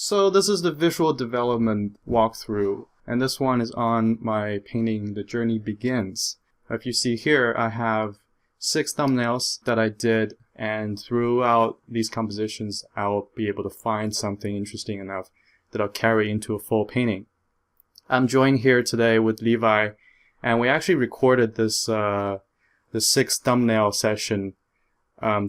So this is the visual development walkthrough, and this one is on my painting The Journey Begins. If you see here, I have 6 thumbnails that I did, and throughout these compositions I'll be able to find something interesting enough that I'll carry into a full painting. I'm joined here today with Levi, and we actually recorded this the 6 thumbnail session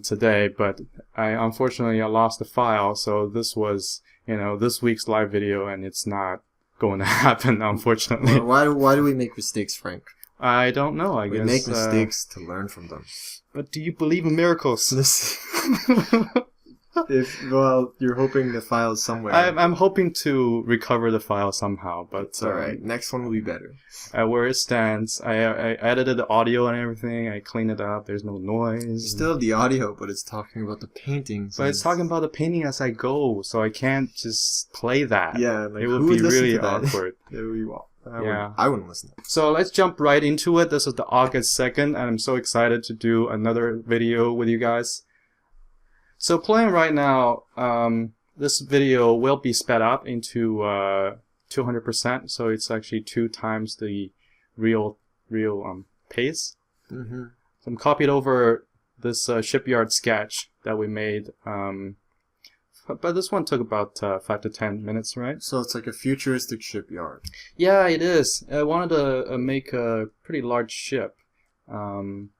today, but unfortunately I lost the file, so this was this week's live video, and it's not going to happen, unfortunately. Why do we make mistakes, Frank? I don't know. I guess we make mistakes to learn from them. But do you believe in miracles? Well, you're hoping the file's somewhere. I'm hoping to recover the file somehow, but it's alright. Next one will be better. Where it stands, I edited the audio and everything. I cleaned it up. There's no noise. Still have the audio, but it's talking about the paintings. But it's talking about the painting as I go, so I can't just play that. Yeah, like, it would be really awkward. I wouldn't listen. So let's jump right into it. This is the August 2nd, and I'm so excited to do another video with you guys. So playing right now, this video will be sped up into 200%, so it's actually 2 times the real pace. Mm-hmm. So I'm copied over this shipyard sketch that we made, but this one took about 5 to 10 minutes, right? So it's like a futuristic shipyard. Yeah, it is. I wanted to make a pretty large ship. I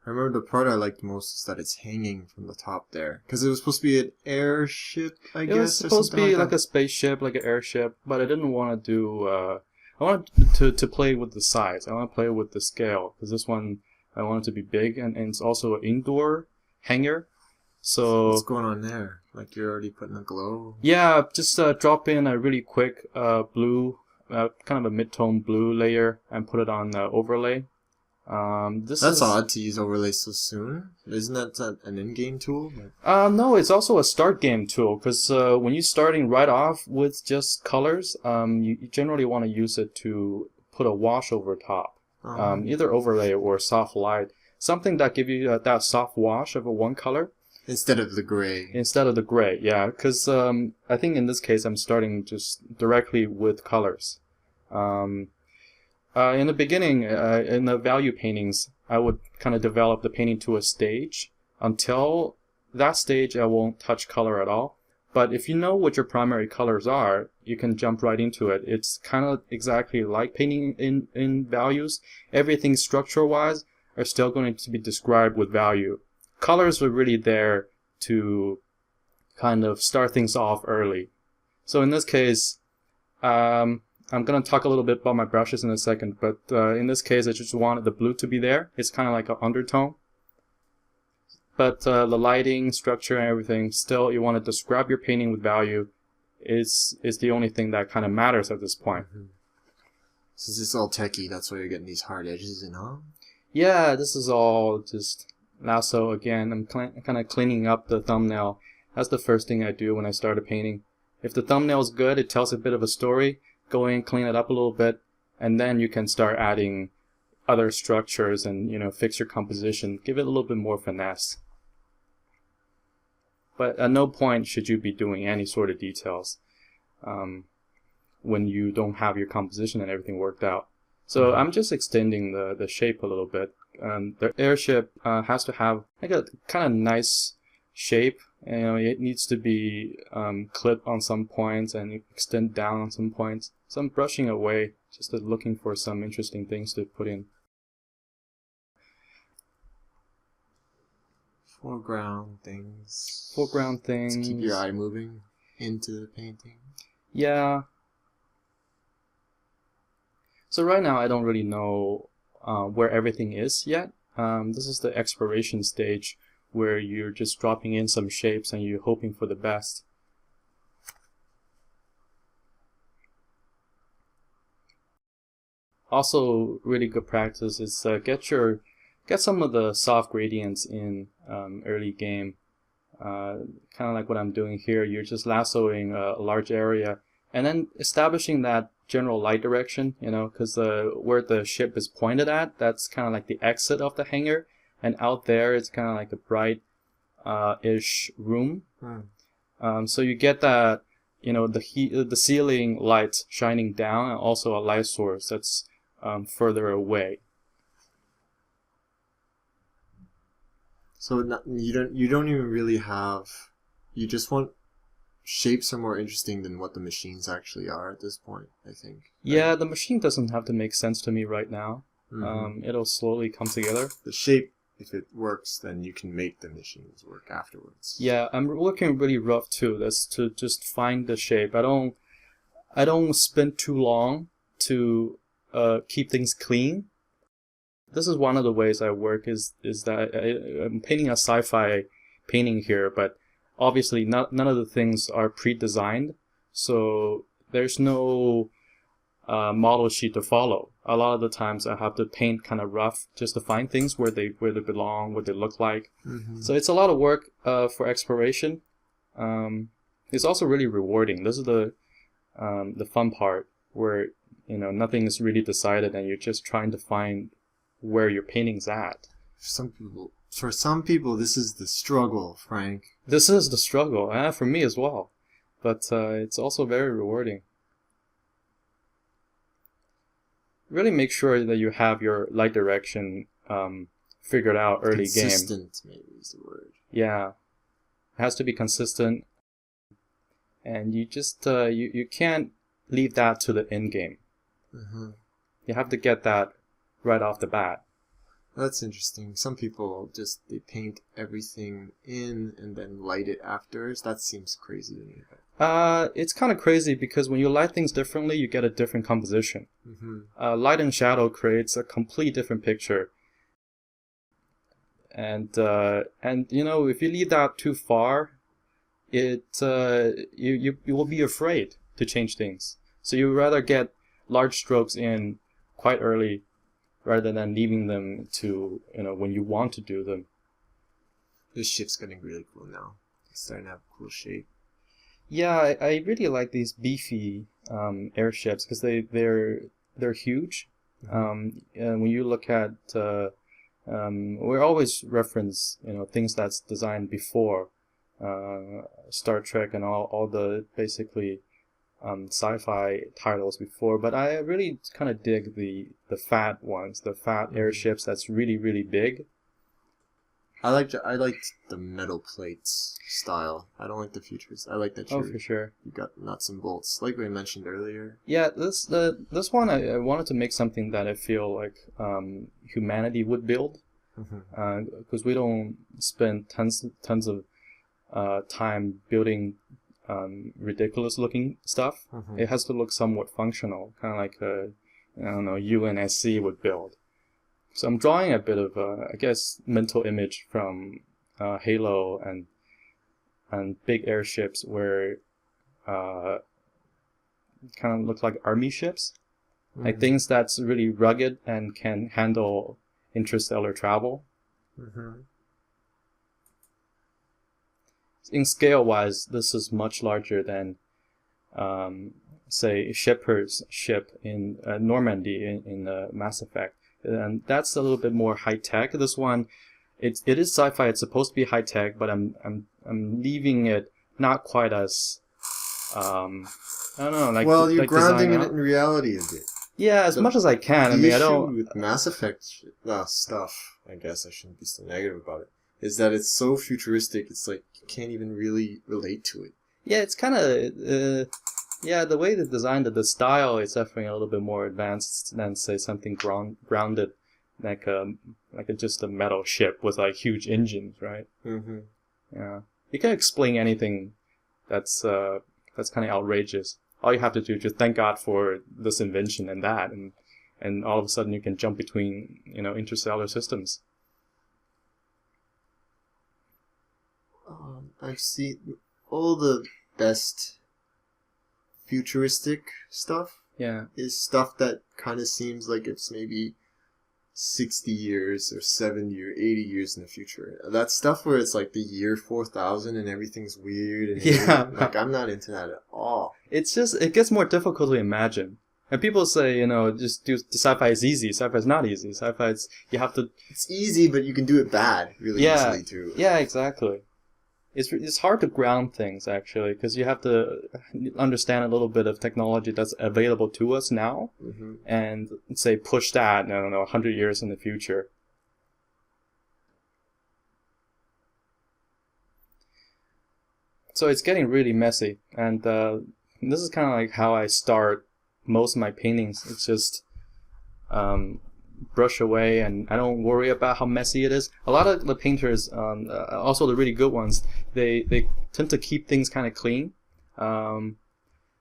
remember the part I liked most is that it's hanging from the top there, because it was supposed to be an airship, I guess. It was supposed to be like a spaceship, like an airship, but I didn't want to do. I wanted to play with the size. I want to play with the scale, because this one I want it to be big, and it's also an indoor hangar. So what's going on there? Like, you're already putting a glow? Yeah, just drop in a really quick blue, kind of a mid-tone blue layer, and put it on the overlay. That's odd to use overlay so soon. Isn't that an in-game tool? No, it's also a start game tool, because when you're starting right off with just colors, you generally want to use it to put a wash over top. Either overlay or soft light. Something that gives you that soft wash of a one color. Instead of the gray. Instead of the gray, yeah. Because I think in this case I'm starting just directly with colors. In the beginning, in the value paintings, I would kind of develop the painting to a stage. Until that stage, I won't touch color at all. But if you know what your primary colors are, you can jump right into it. It's kind of exactly like painting in values. Everything structure-wise are still going to be described with value. Colors are really there to kind of start things off early. So in this case, I'm going to talk a little bit about my brushes in a second, but in this case I just wanted the blue to be there. It's kind of like an undertone. But the lighting, structure, and everything, still you want to describe your painting with value is the only thing that kind of matters at this point. Mm-hmm. Since it's all techie, that's why you're getting these hard edges in, huh? Yeah, this is all just lasso again. I'm kind of cleaning up the thumbnail. That's the first thing I do when I start a painting. If the thumbnail is good, it tells a bit of a story. Go in, clean it up a little bit, and then you can start adding other structures and fix your composition. Give it a little bit more finesse. But at no point should you be doing any sort of details when you don't have your composition and everything worked out. So I'm just extending the shape a little bit. The airship has to have like a kind of nice shape. It needs to be clipped on some points and extend down on some points. So I'm brushing away, just looking for some interesting things to put in. Foreground things. Foreground things. To keep your eye moving into the painting. Yeah. So right now I don't really know where everything is yet. This is the exploration stage, where you're just dropping in some shapes and you're hoping for the best. Also, really good practice is get some of the soft gradients in early game. Kind of like what I'm doing here. You're just lassoing a large area and then establishing that general light direction. Because where the ship is pointed at, that's kind of like the exit of the hangar. And out there, it's kind of like a bright-ish room. So you get that the ceiling light shining down, and also a light source that's further away. So you don't even really have. You just want shapes are more interesting than what the machines actually are at this point, I think. Yeah, the machine doesn't have to make sense to me right now. Mm-hmm. It'll slowly come together. The shape, if it works, then you can make the machines work afterwards. Yeah, I'm working really rough too. That's to just find the shape. I don't spend too long to keep things clean. This is one of the ways I work is that I'm painting a sci-fi painting here, but obviously none of the things are pre-designed, so there's no model sheet to follow. A lot of the times I have to paint kind of rough just to find things where they belong, what they look like. Mm-hmm. So it's a lot of work for exploration. It's also really rewarding. This is the fun part where nothing is really decided and you're just trying to find where your painting's at. For some people, this is the struggle, Frank. This is the struggle, for me as well. But it's also very rewarding. Really make sure that you have your light direction figured out early game. Consistent, maybe is the word. Yeah. It has to be consistent. And you just, you can't leave that to the end game. Mm-hmm. You have to get that right off the bat. That's interesting. Some people they paint everything in and then light it afterwards. That seems crazy to me. It's kind of crazy because when you light things differently, you get a different composition. Mm-hmm. Light and shadow creates a complete different picture. And if you leave that too far, you will be afraid to change things. So you rather get large strokes in quite early rather than leaving them to, when you want to do them. This ship's getting really cool now. It's starting to have a cool shape. Yeah, I really like these beefy airships because they're huge. And when you look at, we always reference, things that's designed before Star Trek and all the basically sci-fi titles before, but I really kind of dig the fat ones, the fat airships that's really, really big. I liked the metal plates style. I don't like the futures. I like that for sure. You got nuts and bolts, like we mentioned earlier. Yeah, this one I wanted to make something that I feel like humanity would build, because we don't spend tons of time building ridiculous looking stuff. It has to look somewhat functional, kind of like UNSC would build. So I'm drawing a bit of I guess mental image from Halo and big airships where kind of look like army ships, like things that's really rugged and can handle interstellar travel. In scale-wise, this is much larger than, say, Shepard's ship in Normandy in Mass Effect, and that's a little bit more high-tech. This one, it is sci-fi. It's supposed to be high-tech, but I'm leaving it not quite as, I don't know, like. Well, you're like grounding it in reality a bit. Yeah, as much as I can. I mean, I don't. The issue with Mass Effect stuff, I guess I shouldn't be so negative about it, is that it's so futuristic, it's like you can't even really relate to it. Yeah, it's kind of, the way they designed it, the style is definitely a little bit more advanced than, say, something grounded, like just a metal ship with, like, huge engines, right? Yeah. You can explain anything that's kind of outrageous. All you have to do is just thank God for this invention and that, and all of a sudden you can jump between, interstellar systems. I've seen all the best futuristic stuff. Yeah. Is stuff that kind of seems like it's maybe 60 years or 70 or 80 years in the future. That stuff where it's like the year 4000 and everything's weird and like I'm not into that at all. It's just, it gets more difficult to imagine. And people say, just do sci-fi is easy. Sci-fi is not easy. Sci-fi is, you have to... It's easy, but you can do it bad really easily too. Yeah, exactly. it's hard to ground things actually because you have to understand a little bit of technology that's available to us now, and say push that, I don't know, 100 years in the future. So it's getting really messy, and this is kind of like how I start most of my paintings. It's just brush away, and I don't worry about how messy it is. A lot of the painters, also the really good ones, they tend to keep things kind of clean.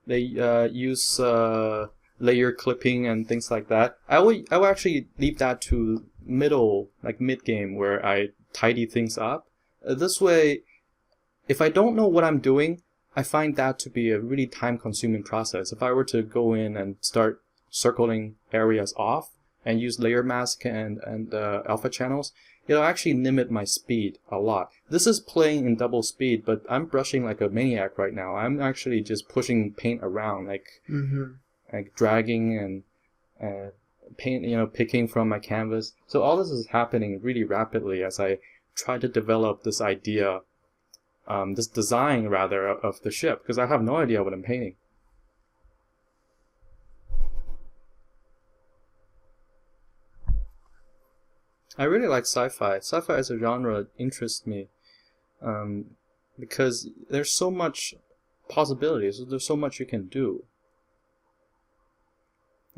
They use layer clipping and things like that. I will actually leave that to mid game, where I tidy things up. This way, if I don't know what I'm doing, I find that to be a really time-consuming process. If I were to go in and start circling areas off and use layer mask and alpha channels, it'll actually limit my speed a lot. This is playing in double speed, but I'm brushing like a maniac right now. I'm actually just pushing paint around, like dragging and paint, picking from my canvas. So all this is happening really rapidly as I try to develop this idea, this design rather, of the ship, because I have no idea what I'm painting. I really like sci-fi. Sci-fi as a genre interests me because there's so much possibilities. There's so much you can do.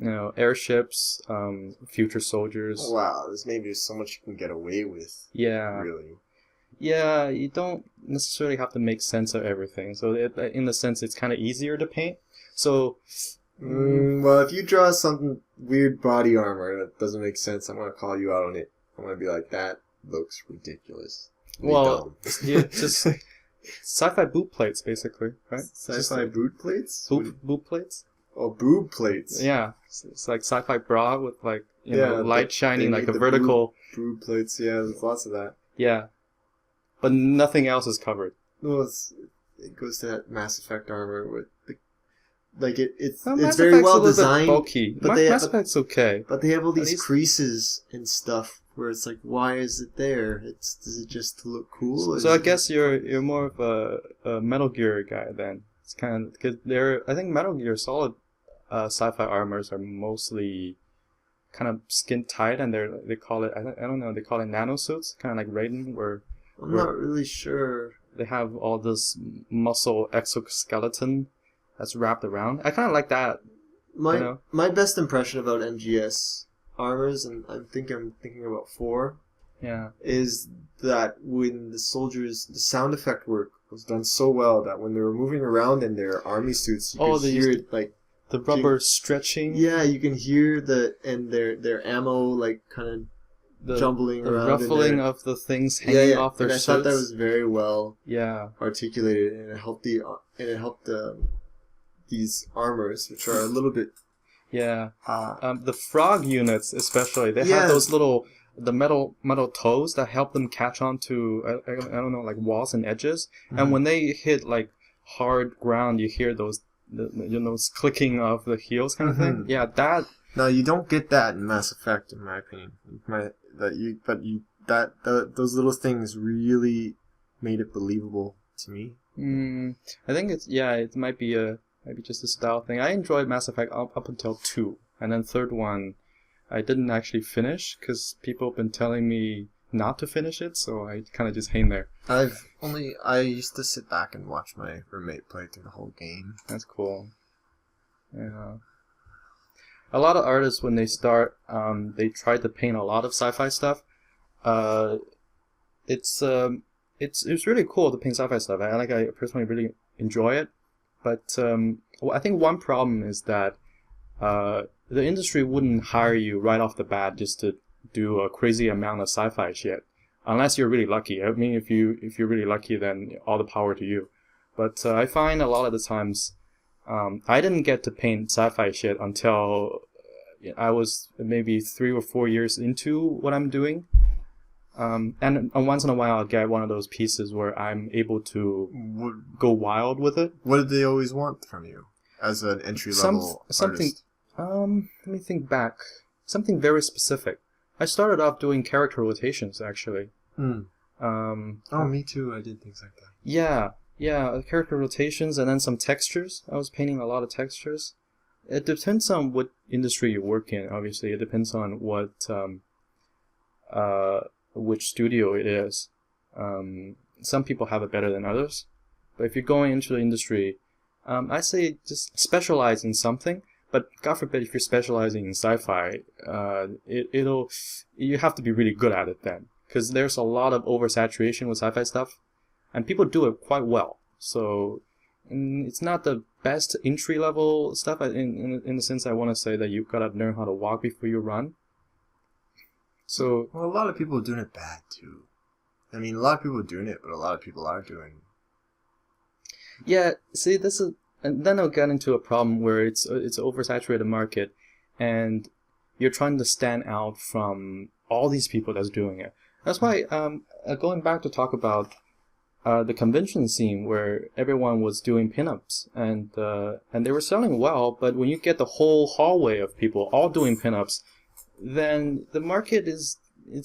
Airships, future soldiers. Oh, wow, there's so much you can get away with. Yeah. Really. Yeah, you don't necessarily have to make sense of everything. So in a sense, it's kind of easier to paint. So... well, if you draw some weird body armor that doesn't make sense, I'm going to call you out on it. I'm going to be like, that looks ridiculous. Well, yeah, just sci-fi boot plates, basically, right? Sci-fi boot plates? Boot plates? Oh, boob plates. Yeah, it's like sci-fi bra with like, light shining, like a vertical... Boob plates, yeah, there's lots of that. Yeah. But nothing else is covered. Well, it goes to that Mass Effect armor with it's Mass very Effect's well a little designed. Bit bulky. But Mass Effect's okay. But they have all these creases and stuff where it's like, why is it there? Is it just to look cool? So I guess you're more of a Metal Gear guy then. It's kind of because I think Metal Gear Solid sci-fi armors are mostly kind of skin tight, and they call it I don't know, they call it nanosuits, kind of like Raiden, where I'm not really sure. They have all this muscle exoskeleton that's wrapped around. I kind of like that. My best impression about MGS armors, and I'm thinking about 4. Yeah. Is that when the sound effect work was done so well that when they were moving around in their army suits, you could hear it like the rubber stretching. Yeah, you can hear their ammo like kind of jumbling around. The ruffling of the things hanging off their suits. I thought that was very well articulated, and it helped these armors, which are a little bit the frog units especially, they have those little metal toes that help them catch onto I don't know, like walls and edges, and when they hit like hard ground, you hear those clicking of the heels kind of thing. Yeah, that. Now you don't get that in Mass Effect, in my opinion. Those little things really made it believable to me. I think it might be just a style thing. I enjoyed Mass Effect up until 2, and then third one I didn't actually finish because people have been telling me not to finish it, so I kind of just hang there. I used to sit back and watch my roommate play through the whole game. That's cool. Yeah. A lot of artists, when they start, they try to paint a lot of sci-fi stuff. It's really cool to paint sci-fi stuff. I personally really enjoy it. But I think one problem is that the industry wouldn't hire you right off the bat just to do a crazy amount of sci-fi shit, unless you're really lucky. I mean, if you're really lucky, then all the power to you. But I find a lot of the times I didn't get to paint sci-fi shit until I was maybe 3 or 4 years into what I'm doing. And once in a while I'll get one of those pieces where I'm able to go wild with it. What did they always want from you as an entry-level artist? Let me think back. Something very specific. I started off doing character rotations, actually. Me too. I did things like that. Yeah, character rotations and then some textures. I was painting a lot of textures. It depends on what industry you work in. Obviously, it depends on what which studio it is. Some people have it better than others, but if you're going into the industry, I say just specialize in something. But God forbid if you're specializing in sci-fi, you have to be really good at it then, because there's a lot of oversaturation with sci-fi stuff, and people do it quite well. So it's not the best entry level stuff. In the sense, I want to say that you've got to learn how to walk before you run. So a lot of people are doing it bad too. I mean, a lot of people are doing it, but a lot of people are doing. Yeah, see, this is, and then I'll get into a problem where it's an oversaturated market, and you're trying to stand out from all these people that's doing it. That's why, going back to talk about the convention scene where everyone was doing pinups, and they were selling well, but when you get the whole hallway of people all doing pinups, then the market is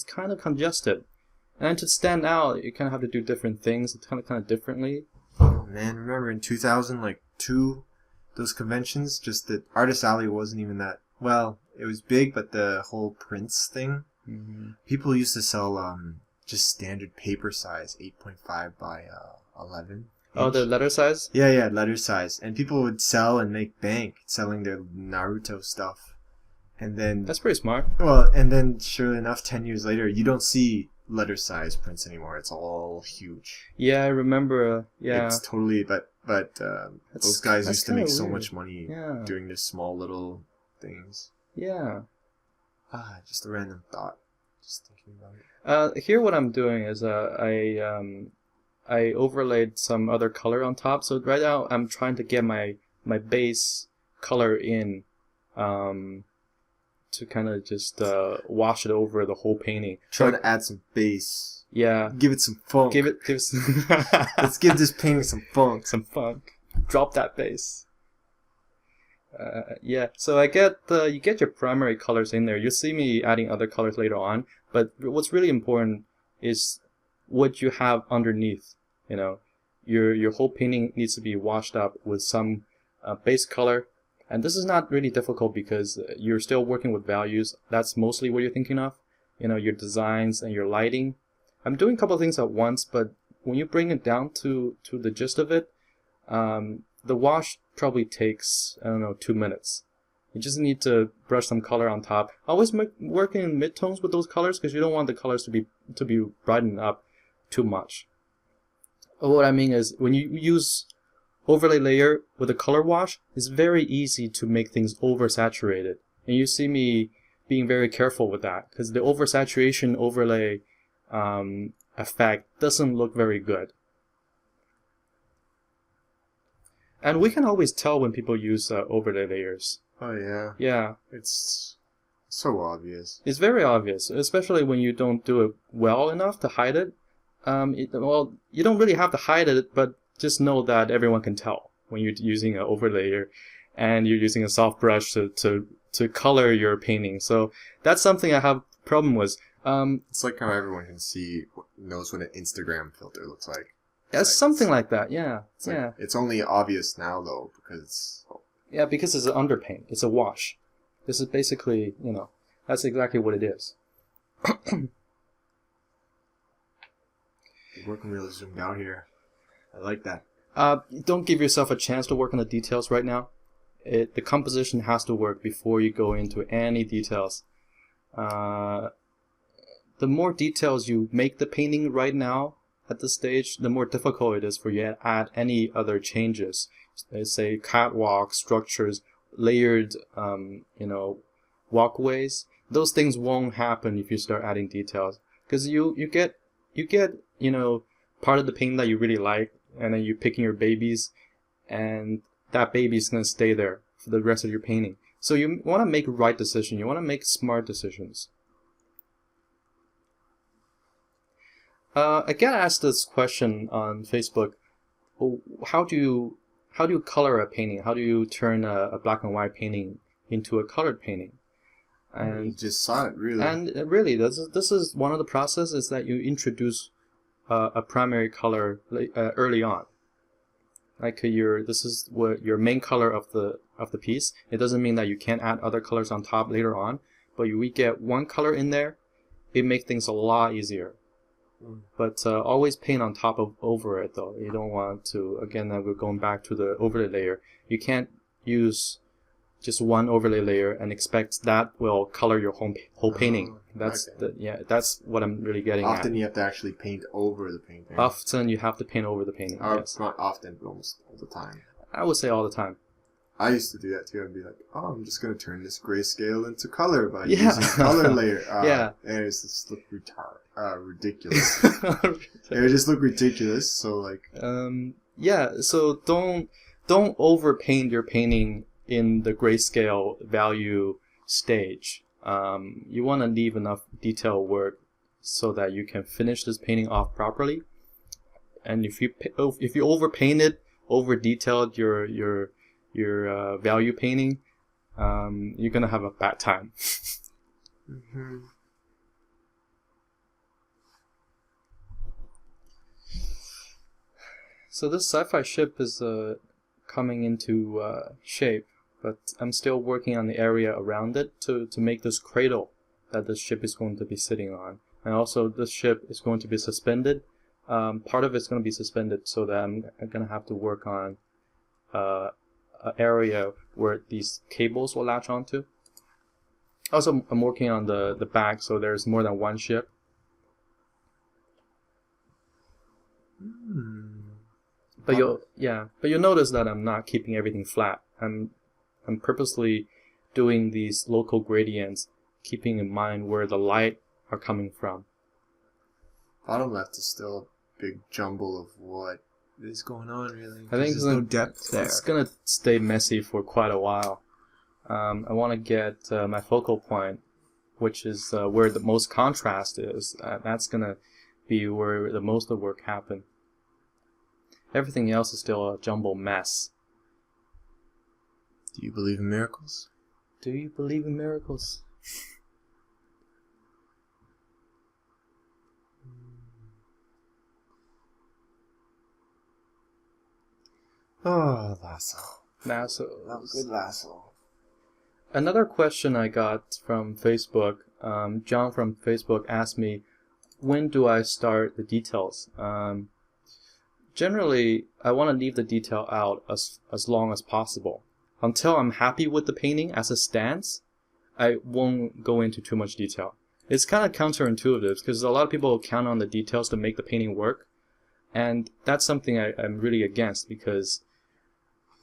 kind of congested. And to stand out, you kind of have to do different things, kind of differently. Man, remember in 2002, those conventions, just the Artist Alley wasn't even that, well, it was big, but the whole Prince thing, people used to sell just standard paper size, 8.5 by 11. Oh, the letter size? Yeah, letter size. And people would sell and make bank selling their Naruto stuff. And then... That's pretty smart. Well, and then sure enough, 10 years later, you don't see letter size prints anymore. It's all huge. Yeah, I remember. Yeah, it's totally. But those guys used to make so much money doing this small little things. Yeah. Just a random thought. Just thinking about it. Here, what I'm doing is I overlaid some other color on top. So right now, I'm trying to get my base color in. To kind of just wash it over the whole painting. Try to add some base. Yeah. Give it some funk. Let's give this painting some funk. Some funk. Drop that bass. Yeah. So I get you get your primary colors in there. You'll see me adding other colors later on. But what's really important is what you have underneath. You know, your whole painting needs to be washed up with some base color. And this is not really difficult because you're still working with values. That's mostly what you're thinking of. You know, your designs and your lighting. I'm doing a couple of things at once, but when you bring it down to the gist of it, the wash probably takes, 2 minutes. You just need to brush some color on top. Always work in midtones with those colors because you don't want the colors to be brightened up too much. What I mean is when you use overlay layer with a color wash, it's very easy to make things oversaturated. And you see me being very careful with that because the oversaturation overlay effect doesn't look very good. And we can always tell when people use overlay layers. Oh yeah. Yeah. It's so obvious. It's very obvious, especially when you don't do it well enough to hide it. Well, you don't really have to hide it, but just know that everyone can tell when you're using an overlayer and you're using a soft brush to color your painting. So that's something I have a problem with. It's like how everyone knows what an Instagram filter looks like. It's something like that, yeah. It's only obvious now though because... Yeah, because it's an underpaint. It's a wash. This is basically, that's exactly what it is. You're working really zoomed out here. I like that. Don't give yourself a chance to work on the details right now. The composition has to work before you go into any details. The more details you make the painting right now at this stage, the more difficult it is for you to add any other changes. Let's say catwalk structures, layered, walkways. Those things won't happen if you start adding details because you get part of the painting that you really like, and then you're picking your babies, and that baby's gonna stay there for the rest of your painting. So you want to make right decisions. You want to make smart decisions. I get asked this question on Facebook. How do you color a painting? How do you turn a black and white painting into a colored painting? And you just saw it, really. And really, this is one of the processes that you introduce a primary color early on. Like this is what your main color of the piece. It doesn't mean that you can't add other colors on top later on, but we get one color in there, it makes things a lot easier. But always paint on top of over it though. You don't want to, again, we're going back to the overlay layer. You can't use just one overlay layer and expect that will color your whole painting. That's that's what I'm really getting at. Often you have to actually paint over the painting. Often you have to paint over the painting. Yes. Not often, but almost all the time. I would say all the time. I used to do that too. I'd be like, oh, I'm just going to turn this grayscale into color by using color layer. And it's just look ridiculous. It would just look ridiculous. So like, so don't overpaint your painting in the grayscale value stage. You want to leave enough detail work so that you can finish this painting off properly. And if you overpaint it, over detailed your value painting, you're gonna have a bad time. So this sci-fi ship is coming into shape, but I'm still working on the area around it to make this cradle that this ship is going to be sitting on. And also this ship is going to be suspended. Part of it's going to be suspended so that I'm going to have to work on an area where these cables will latch onto. Also, I'm working on the back, so there's more than one ship. But you'll notice that I'm not keeping everything flat. I'm purposely doing these local gradients, keeping in mind where the light are coming from. Bottom left is still a big jumble of what is going on, really. I think there's no depth there. It's gonna stay messy for quite a while. I want to get my focal point, which is where the most contrast is. That's gonna be where the most of the work happen. Everything else is still a jumble mess. Do you believe in miracles? Do you believe in miracles? Oh, lasso. Lasso. That was good lasso. Another question I got from Facebook, John from Facebook asked me, when do I start the details? Generally, I want to leave the detail out as long as possible. Until I'm happy with the painting as it stands, I won't go into too much detail. It's kind of counterintuitive because a lot of people count on the details to make the painting work. And that's something I'm really against, because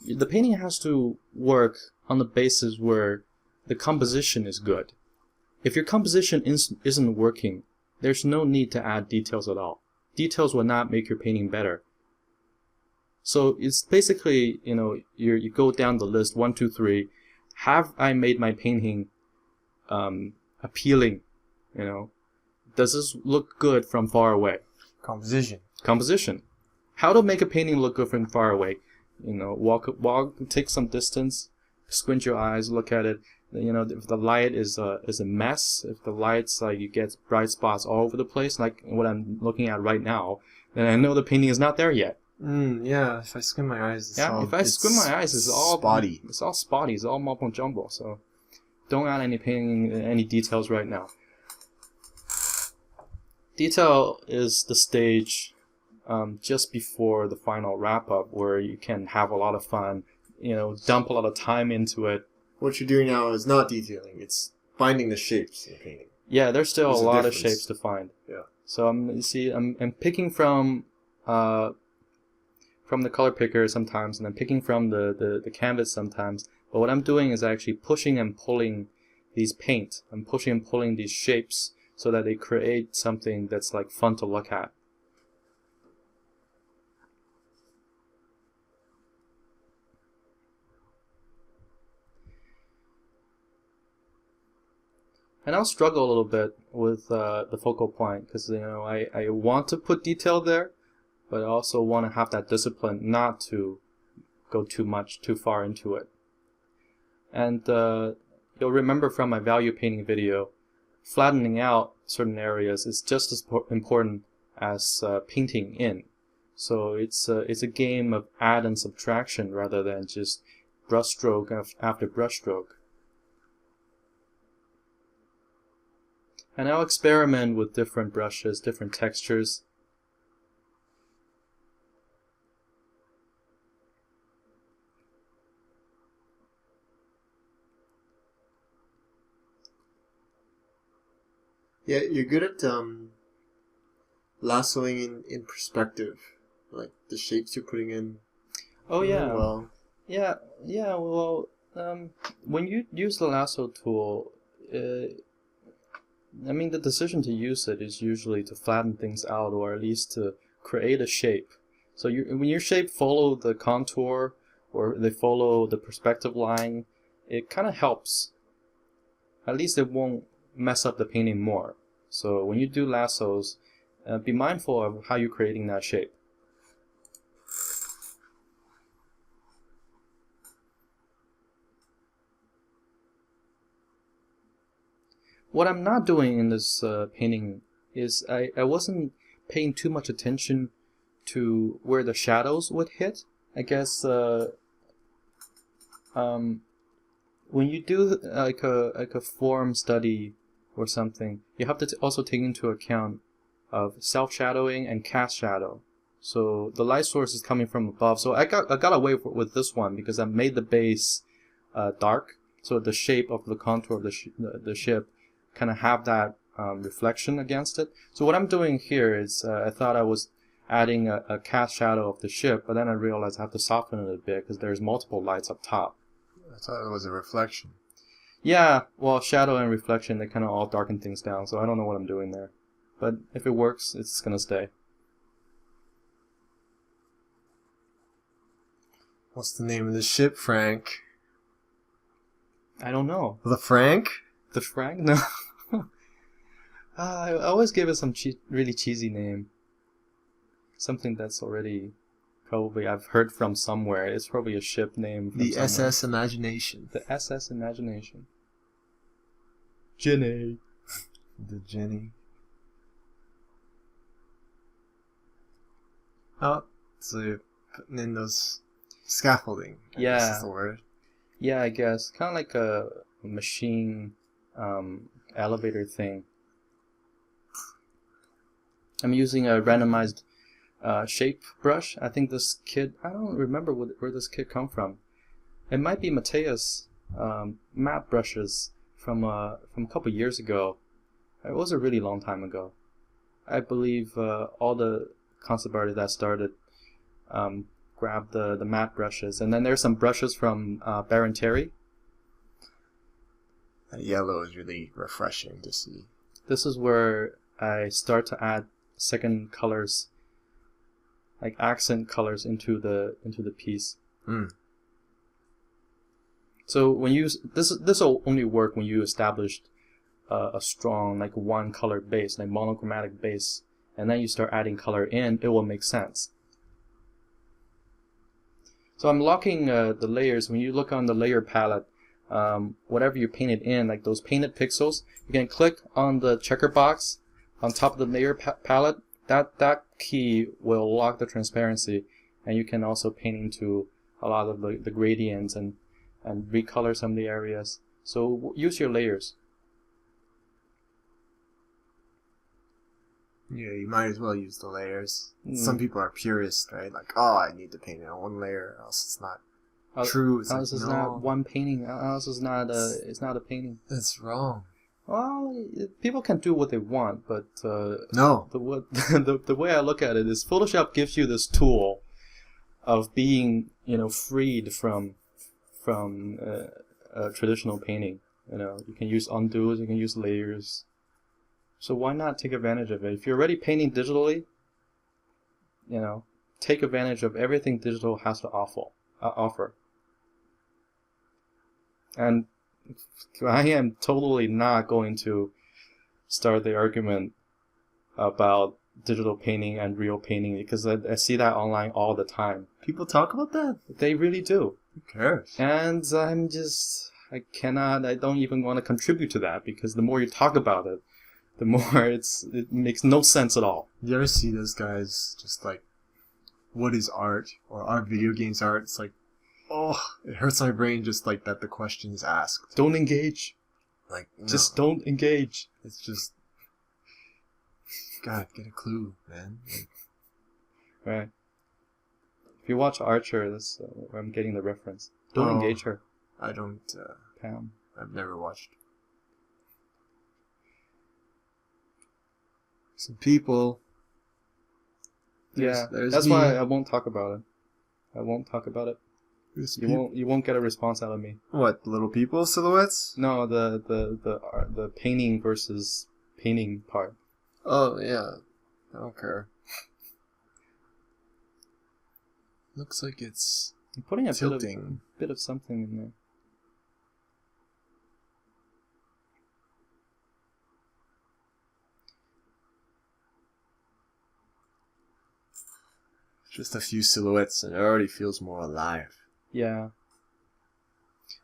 the painting has to work on the basis where the composition is good. If your composition isn't working, there's no need to add details at all. Details will not make your painting better. So it's basically, you go down the list, 1, 2, 3. Have I made my painting appealing? Does this look good from far away? Composition. How to make a painting look good from far away? Walk, take some distance, squint your eyes, look at it. If the light is a mess, if the light's like you get bright spots all over the place, like what I'm looking at right now, then I know the painting is not there yet. Yeah, if I squint my eyes, it's all spotty. It's all spotty. It's all mumbo jumbo. So don't add any details right now. Detail is the stage just before the final wrap up, where you can have a lot of fun. Dump a lot of time into it. What you're doing now is not detailing; it's finding the shapes in the painting. Yeah, there's still a lot of shapes to find. Yeah. So I'm picking from the color picker sometimes, and I'm picking from the canvas sometimes. But what I'm doing is actually pushing and pulling these paint. I'm pushing and pulling these shapes so that they create something that's like fun to look at. And I'll struggle a little bit with the focal point, because I want to put detail there, but I also want to have that discipline not to go too far into it. And you'll remember from my value painting video, flattening out certain areas is just as important as painting in. So it's a game of add and subtraction rather than just brushstroke after brushstroke. And I'll experiment with different brushes, different textures. Yeah, you're good at lassoing in perspective, like the shapes you're putting in. Oh yeah. Well. Yeah. Well, when you use the lasso tool, I mean, the decision to use it is usually to flatten things out, or at least to create a shape. So when your shape follow the contour, or they follow the perspective line, it kind of helps. At least it won't mess up the painting more. So when you do lassos, be mindful of how you're creating that shape. What I'm not doing in this painting is I wasn't paying too much attention to where the shadows would hit. I guess when you do like a form study or something, you have to also take into account of self-shadowing and cast shadow. So the light source is coming from above. So I got away with this one because I made the base dark, so the shape of the contour of the ship kind of have that reflection against it. So what I'm doing here is I thought I was adding a cast shadow of the ship, but then I realized I have to soften it a bit because there's multiple lights up top. I thought it was a reflection. Yeah, well, shadow and reflection, they kind of all darken things down, so I don't know what I'm doing there. But if it works, it's going to stay. What's the name of the ship, Frank? I don't know. The Frank? The Frank? No. I always give it some really cheesy name. Something that's already probably I've heard from somewhere. It's probably a ship name. From the somewhere. SS Imagination. The SS Imagination. Jenny. The Jenny. Oh, so you're putting in those scaffolding. I guess is the word. Yeah, I guess. Kind of like a machine elevator thing. I'm using a randomized shape brush. I think this kid, I don't remember where this kid come from. It might be Mateus matte brushes from a couple years ago. It was a really long time ago. I believe all the concept artists that started grabbed the matte brushes. And then there's some brushes from Baron Terry. That yellow is really refreshing to see. This is where I start to add second colors, like accent colors into the piece. So when you this will only work when you established a strong like one color base, like monochromatic base, and then you start adding color in, it will make sense. So I'm locking the layers. When you look on the layer palette, whatever you painted in, like those painted pixels, you can click on the checker box on top of the layer palette. That key will lock the transparency, and you can also paint into a lot of the gradients and recolor some of the areas. So use your layers. Yeah, you might as well use the layers. Some people are purists, right? Like, oh, I need to paint it on one layer, else it's not true. It's else is not one painting. Else is not it's not a painting. That's wrong. Well, people can do what they want, but no. The way I look at it is Photoshop gives you this tool of being, freed from traditional painting. You can use undos, you can use layers. So why not take advantage of it? If you're already painting digitally, take advantage of everything digital has to offer. And I am totally not going to start the argument about digital painting and real painting because I see that online all the time. People talk about that? They really do. Who cares? And I don't even want to contribute to that because the more you talk about it, the more it makes no sense at all. You ever see those guys just like, what is art? Or are video games art? It's like, oh, it hurts my brain just like that the question is asked. Don't engage. Like, no. Just don't engage. It's just, God, get a clue, man. Like, right. If you watch Archer, that's where I'm getting the reference. Don't engage her. I don't, Pam. I've never watched. Some people. There's that's me. why I won't talk about it. I won't talk about it. You won't get a response out of me. What, little people silhouettes? No, the painting versus painting part. Oh yeah, I don't care. Looks like it's I'm putting a tilting. bit of something in there. Just a few silhouettes and it already feels more alive. Yeah.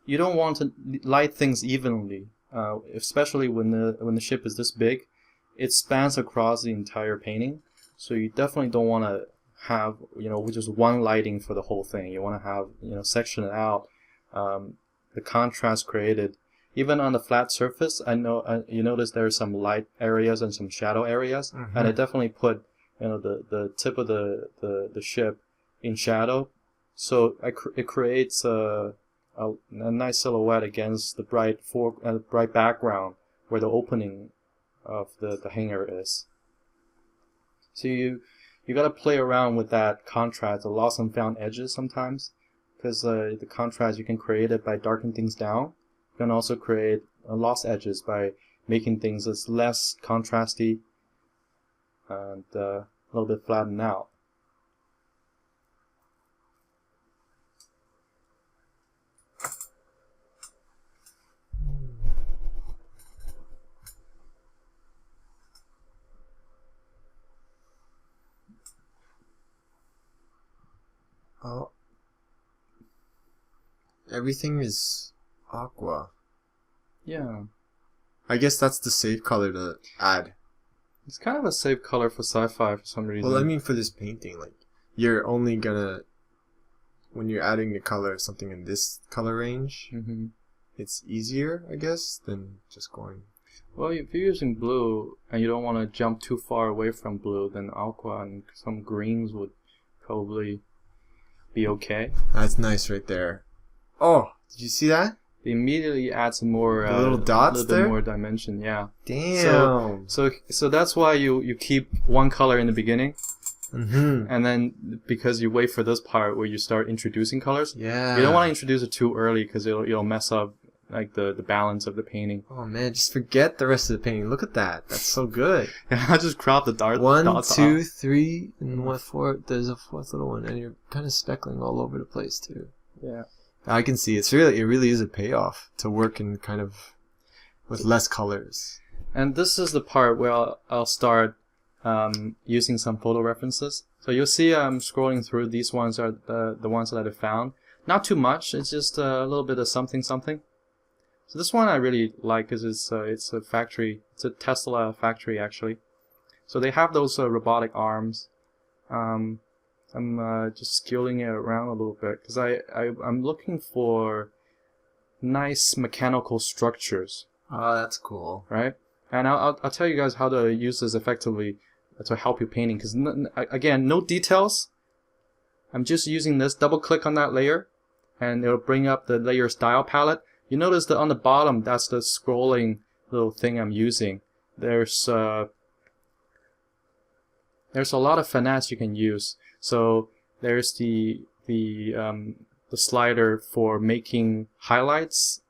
You don't want to light things evenly, especially when the ship is this big. It spans across the entire painting, so you definitely don't want to have just one lighting for the whole thing. You want to have section it out. The contrast created, even on the flat surface. I know you notice there are some light areas and some shadow areas, and I definitely put the tip of the ship in shadow, so it creates a nice silhouette against the bright background where the opening of the hangar is. So you got to play around with that contrast, the lost and found edges sometimes, because the contrast you can create it by darkening things down. You can also create lost edges by making things as less contrasty and a little bit flattened out. Oh, everything is aqua. Yeah. I guess that's the safe color to add. It's kind of a safe color for sci-fi for some reason. Well, I mean for this painting, like, you're only gonna, when you're adding the color, something in this color range, it's easier, I guess, than just going. Well, if you're using blue and you don't want to jump too far away from blue, then aqua and some greens would probably be okay. That's nice right there. Oh, did you see that? They immediately add some more the little dots a little there? bit more dimension. Yeah. Damn. So that's why you keep one color in the beginning, and then because you wait for this part where you start introducing colors. Yeah. You don't want to introduce it too early because it'll mess up like the balance of the painting. Oh man, just forget the rest of the painting. Look at that. That's so good. Yeah, I just crop the dots. 1, 2, 3, and 1, 4. There's a fourth little one, and you're kind of speckling all over the place too. Yeah. I can see it really is a payoff to work in kind of with less colors. And this is the part where I'll start using some photo references. So you'll see I'm scrolling through. These ones are the ones that I found. Not too much. It's just a little bit of something. So this one I really like because it's a factory. It's a Tesla factory actually. So they have those robotic arms. I'm just scaling it around a little bit because I'm looking for nice mechanical structures. Oh, that's cool. Right? And I'll tell you guys how to use this effectively to help you painting because again, no details. I'm just using this. Double click on that layer and it'll bring up the layer style palette. You notice that on the bottom, that's the scrolling little thing I'm using. There's a lot of finesse you can use. So there's the slider for making highlights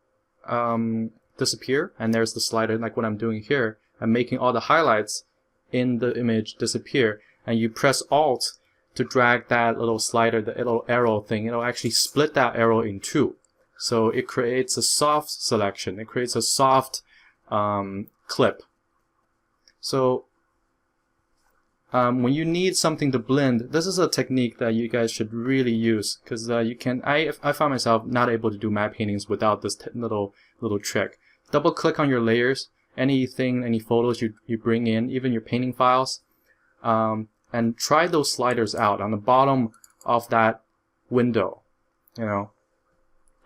disappear, and there's the slider like what I'm doing here. I'm making all the highlights in the image disappear, and you press Alt to drag that little slider, the little arrow thing. It'll actually split that arrow in two. So it creates a soft selection. It creates a soft clip. So when you need something to blend, this is a technique that you guys should really use because you can. I find myself not able to do matte paintings without this little trick. Double click on your layers anything, any photos you bring in, even your painting files, and try those sliders out on the bottom of that window, you know.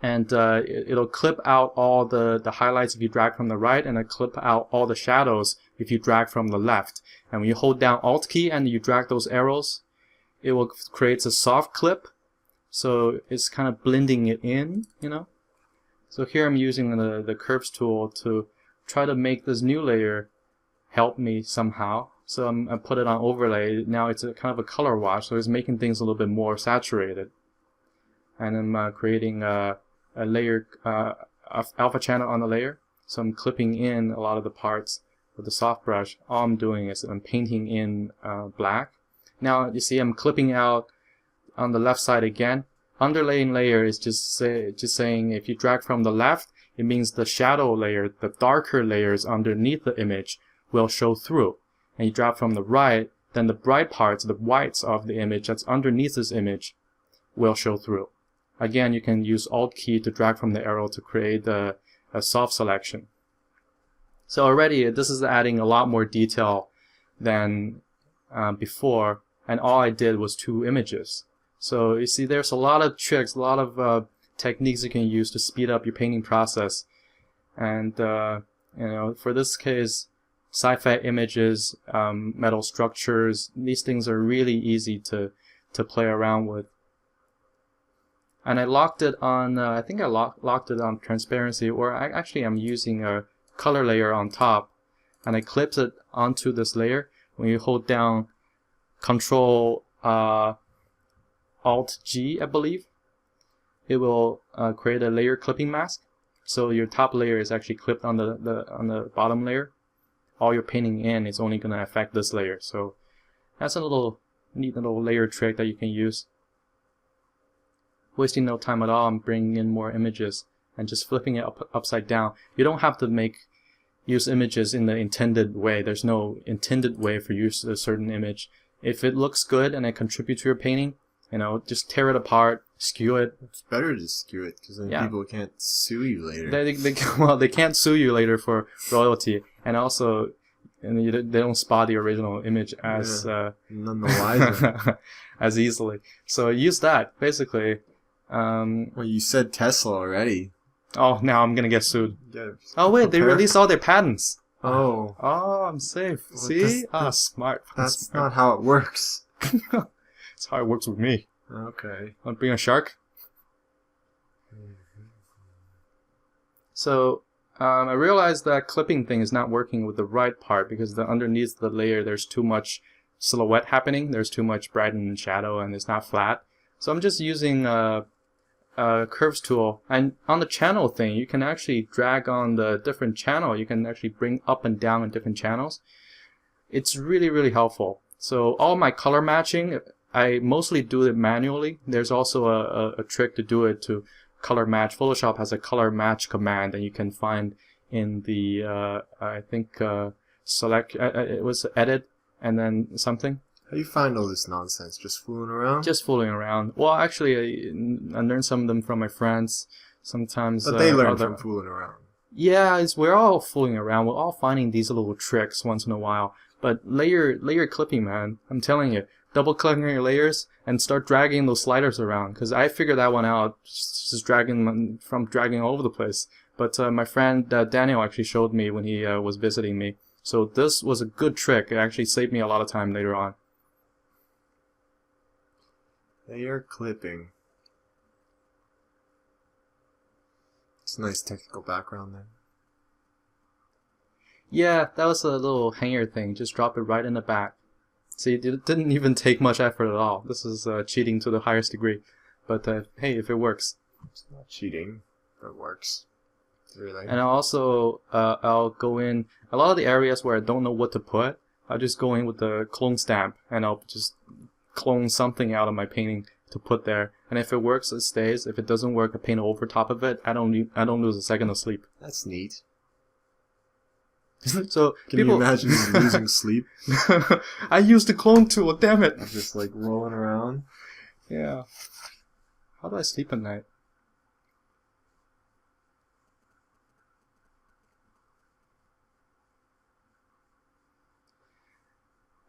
And it'll clip out all the highlights if you drag from the right, and it'll clip out all the shadows if you drag from the left. And when you hold down Alt key and you drag those arrows, it will create a soft clip, so it's kind of blending it in, you know. So here I'm using the curves tool to try to make this new layer help me somehow. So I put it on overlay. Now it's a kind of a color wash, so it's making things a little bit more saturated. And I'm creating a layer, alpha channel on the layer. So I'm clipping in a lot of the parts with the soft brush. All I'm doing is I'm painting in black. Now you see I'm clipping out on the left side again. Underlaying layer is just saying if you drag from the left, it means the shadow layer, the darker layers underneath the image will show through. And you drag from the right, then the bright parts, the whites of the image that's underneath this image will show through. Again, you can use Alt key to drag from the arrow to create a soft selection. So already this is adding a lot more detail than before, and all I did was 2 images. So you see there's a lot of tricks, a lot of techniques you can use to speed up your painting process. And you know, for this case, sci-fi images, metal structures, these things are really easy to play around with. And I locked it on, I think I locked it on transparency, or I'm using a color layer on top, and I clipped it onto this layer. When you hold down Control Alt G, I believe, it will create a layer clipping mask. So your top layer is actually clipped on the bottom layer. All your painting in is only going to affect this layer. So that's a neat little layer trick that you can use. Wasting no time at all, I'm bringing in more images and just flipping it upside down. You don't have to use images in the intended way. There's no intended way for use a certain image. If it looks good and it contributes to your painting, you know, just tear it apart, skew it. It's better to skew it because then people can't sue you later. They can't sue you later for royalty, and also, and they don't spot the original image as none the wiser. as easily. So use that basically. Well, you said Tesla already. Oh, now I'm gonna get sued. Yeah, oh wait, they released all their patents. Oh, I'm safe. Well, see, smart. That's not how it works. That's how it works with me. Okay. Want to bring a shark? So I realized that clipping thing is not working with the right part because underneath the layer there's too much silhouette happening. There's too much brighten and shadow, and it's not flat. So I'm just using curves tool, and on the channel thing you can actually drag on the different channel. You can actually bring up and down in different channels. It's really helpful. So all my color matching, I mostly do it manually. There's also a trick to do it to color match. Photoshop has a color match command that you can find in the I think select it was edit and then something. How do you find all this nonsense? Just fooling around? Just fooling around. Well, actually, I learned some of them from my friends. Sometimes, but they learn from fooling around. Yeah, we're all fooling around. We're all finding these little tricks once in a while. But layer clipping, man, I'm telling you, double clicking your layers and start dragging those sliders around. Because I figured that one out, just dragging all over the place. But my friend Daniel actually showed me when he was visiting me. So this was a good trick. It actually saved me a lot of time later on. Layer clipping. It's a nice technical background there. Yeah, that was a little hanger thing. Just drop it right in the back. See, it didn't even take much effort at all. This is cheating to the highest degree. But hey, if it works. It's not cheating. It works. Really. And I'll go in a lot of the areas where I don't know what to put. I'll just go in with the clone stamp and I'll just clone something out of my painting to put there, and if it works, it stays. If it doesn't work, I paint over top of it. I don't lose a second of sleep. That's neat. So can you imagine losing sleep? I used the clone tool. Damn it! Just like rolling around. Yeah. How do I sleep at night?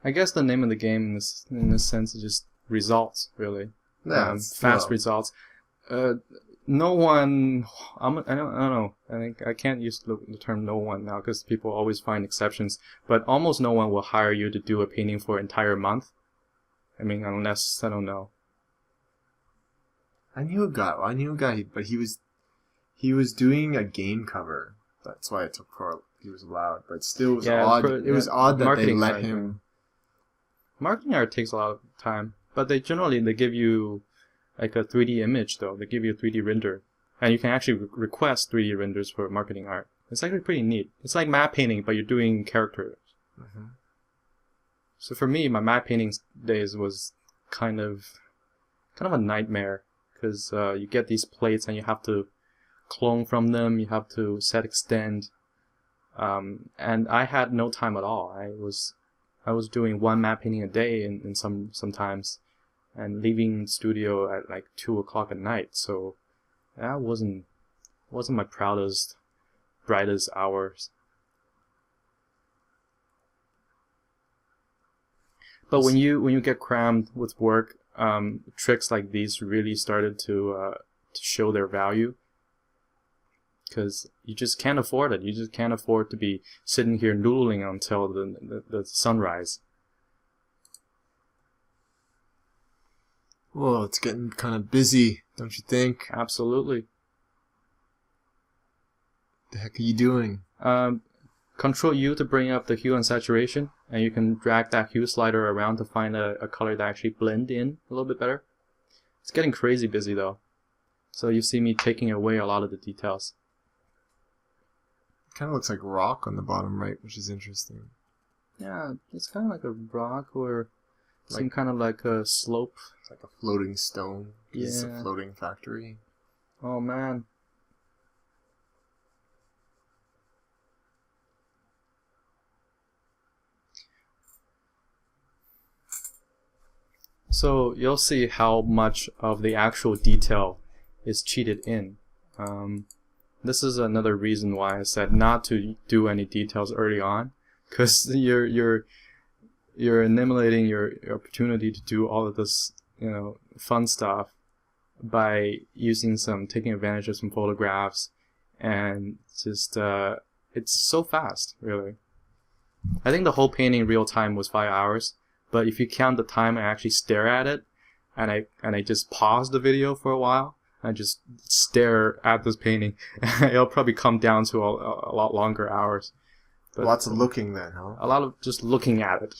I guess the name of the game in this sense is just results, really. Yeah, Fast results. No one. I don't know. I think I can't use the term "no one" now because people always find exceptions. But almost no one will hire you to do a painting for an entire month. I mean, unless I don't know. I knew a guy, but he was doing a game cover. That's why it took for he was allowed. But still, it was odd. It was odd that they let him. Marketing art takes a lot of time, but they give you like a 3D image though. They give you a 3D render, and you can actually request 3D renders for marketing art. It's actually pretty neat. It's like matte painting, but you're doing characters. Mm-hmm. So for me, my matte painting days was kind of a nightmare because you get these plates and you have to clone from them. You have to set extend, and I had no time at all. I was doing one matte painting a day in sometimes, and leaving studio at like 2 o'clock at night. So that wasn't my proudest, brightest hours. But when you get crammed with work, tricks like these really started to show their value. Because you just can't afford it. You just can't afford to be sitting here noodling until the sunrise. Well, it's getting kind of busy, don't you think? Absolutely. The heck are you doing? Control U to bring up the hue and saturation, and you can drag that hue slider around to find a color that actually blend in a little bit better. It's getting crazy busy though. So you see me taking away a lot of the details. Kind of looks like rock on the bottom right, which is interesting. Yeah, it's kind of like a rock or some kind of like a slope. It's like a floating stone. Yeah. It's a floating factory. Oh man. So you'll see how much of the actual detail is cheated in. This is another reason why I said not to do any details early on, because you're eliminating your opportunity to do all of this, fun stuff by taking advantage of some photographs, and just it's so fast, really. I think the whole painting real time was 5 hours, but if you count the time I actually stare at it, and I just pause the video for a while. I just stare at this painting. It'll probably come down to a lot longer hours. But lots of looking then, huh? A lot of just looking at it.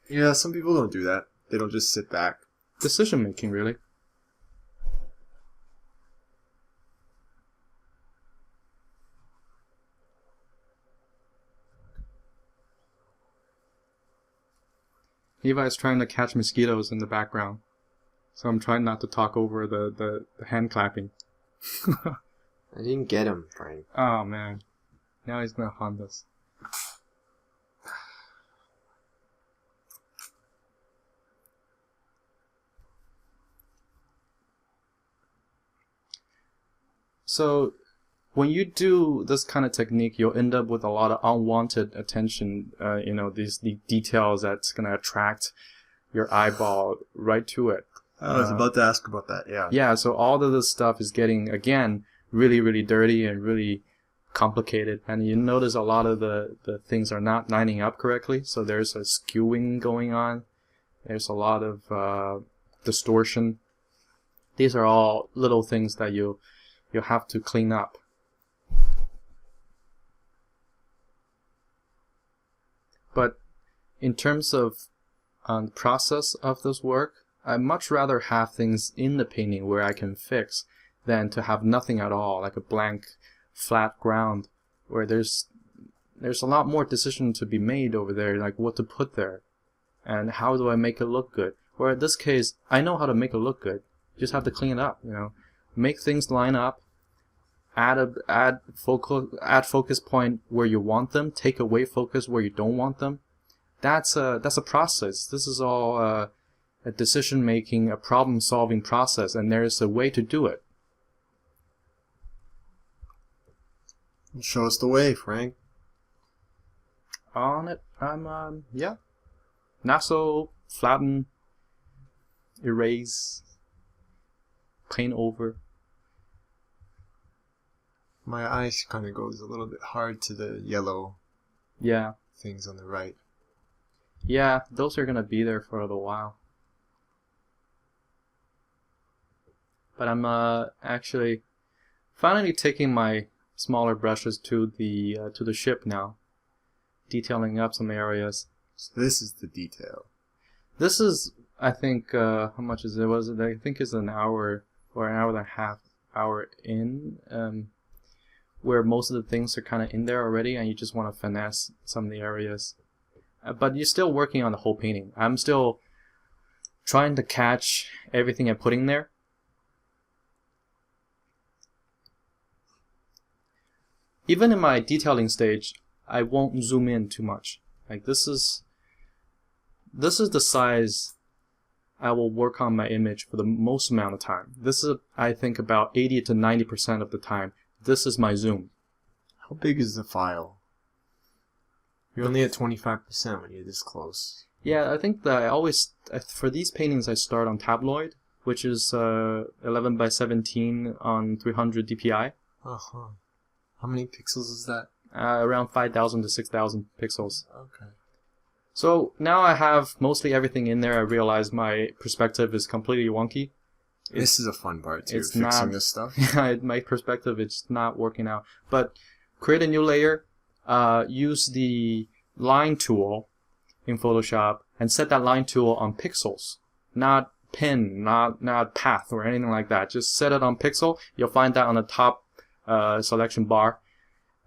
Yeah, some people don't do that. They don't just sit back. Decision making, really. Levi's trying to catch mosquitoes in the background. So I'm trying not to talk over the hand clapping. I didn't get him, Frank. Oh, man. Now he's gonna haunt us. So when you do this kind of technique, you'll end up with a lot of unwanted attention. The details that's gonna attract your eyeball right to it. I was about to ask about that, yeah. Yeah, so all of this stuff is getting, again, really, really dirty and really complicated. And you notice a lot of the things are not lining up correctly. So there's a skewing going on. There's a lot of distortion. These are all little things that you'll have to clean up. But in terms of the process of this work, I'd much rather have things in the painting where I can fix than to have nothing at all, like a blank, flat ground, where there's a lot more decision to be made over there, like what to put there, and how do I make it look good. Where in this case, I know how to make it look good. You just have to clean it up, make things line up, add focus point where you want them, take away focus where you don't want them. That's a process. This is all a decision-making, a problem-solving process, and there's a way to do it. Show us the way, Frank. On it. Yeah. Not so flatten, erase, paint over. My eyes kind of goes a little bit hard to the yellow things on the right. Yeah, those are going to be there for a little while. But I'm actually finally taking my smaller brushes to the ship now, detailing up some areas. So this is the detail. This is, I think, how much is it? Was it? I think it's an hour or an hour and a half in, where most of the things are kind of in there already, and you just want to finesse some of the areas. But you're still working on the whole painting. I'm still trying to catch everything I'm putting there. Even in my detailing stage, I won't zoom in too much. Like this is the size I will work on my image for the most amount of time. This is, I think, about 80 to 90% of the time. This is my zoom. How big is the file? You're only at 25% when you're this close. Yeah, I think that I always, for these paintings, I start on tabloid, which is 11 by 17 on 300 dpi. Uh-huh. How many pixels is that? Around 5,000 to 6,000 pixels. Okay. So now I have mostly everything in there. I realize my perspective is completely wonky. This is a fun part too, it's fixing not, this stuff. Yeah, my perspective, it's not working out. But create a new layer, use the line tool in Photoshop, and set that line tool on pixels, not pin, not path or anything like that. Just set it on pixel. You'll find that on the top selection bar,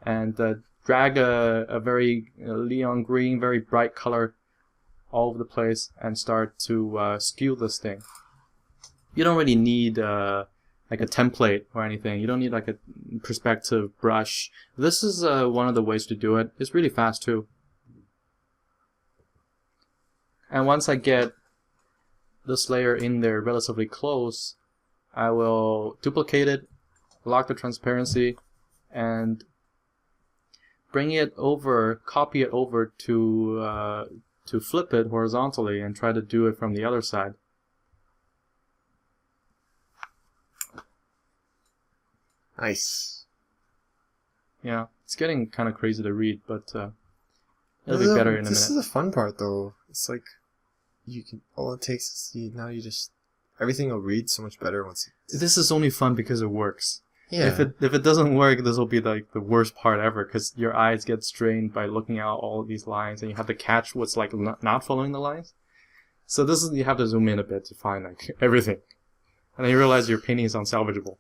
and drag a very neon green, very bright color all over the place, and start to skew this thing. You don't really need like a template or anything. You don't need like a perspective brush. This is one of the ways to do it. It's really fast too. And once I get this layer in there relatively close, I will duplicate it, lock the transparency, and bring it over, copy it over to flip it horizontally and try to do it from the other side. Nice. Yeah, it's getting kind of crazy to read, but it'll be better in a minute. This is the fun part, though. It's like you can. All it takes is you just everything will read so much better once. This is only fun because it works. Yeah. If it doesn't work, this will be like the worst part ever, because your eyes get strained by looking at all these lines, and you have to catch what's like not following the lines. So this is, you have to zoom in a bit to find like everything, and then you realize your painting is unsalvageable.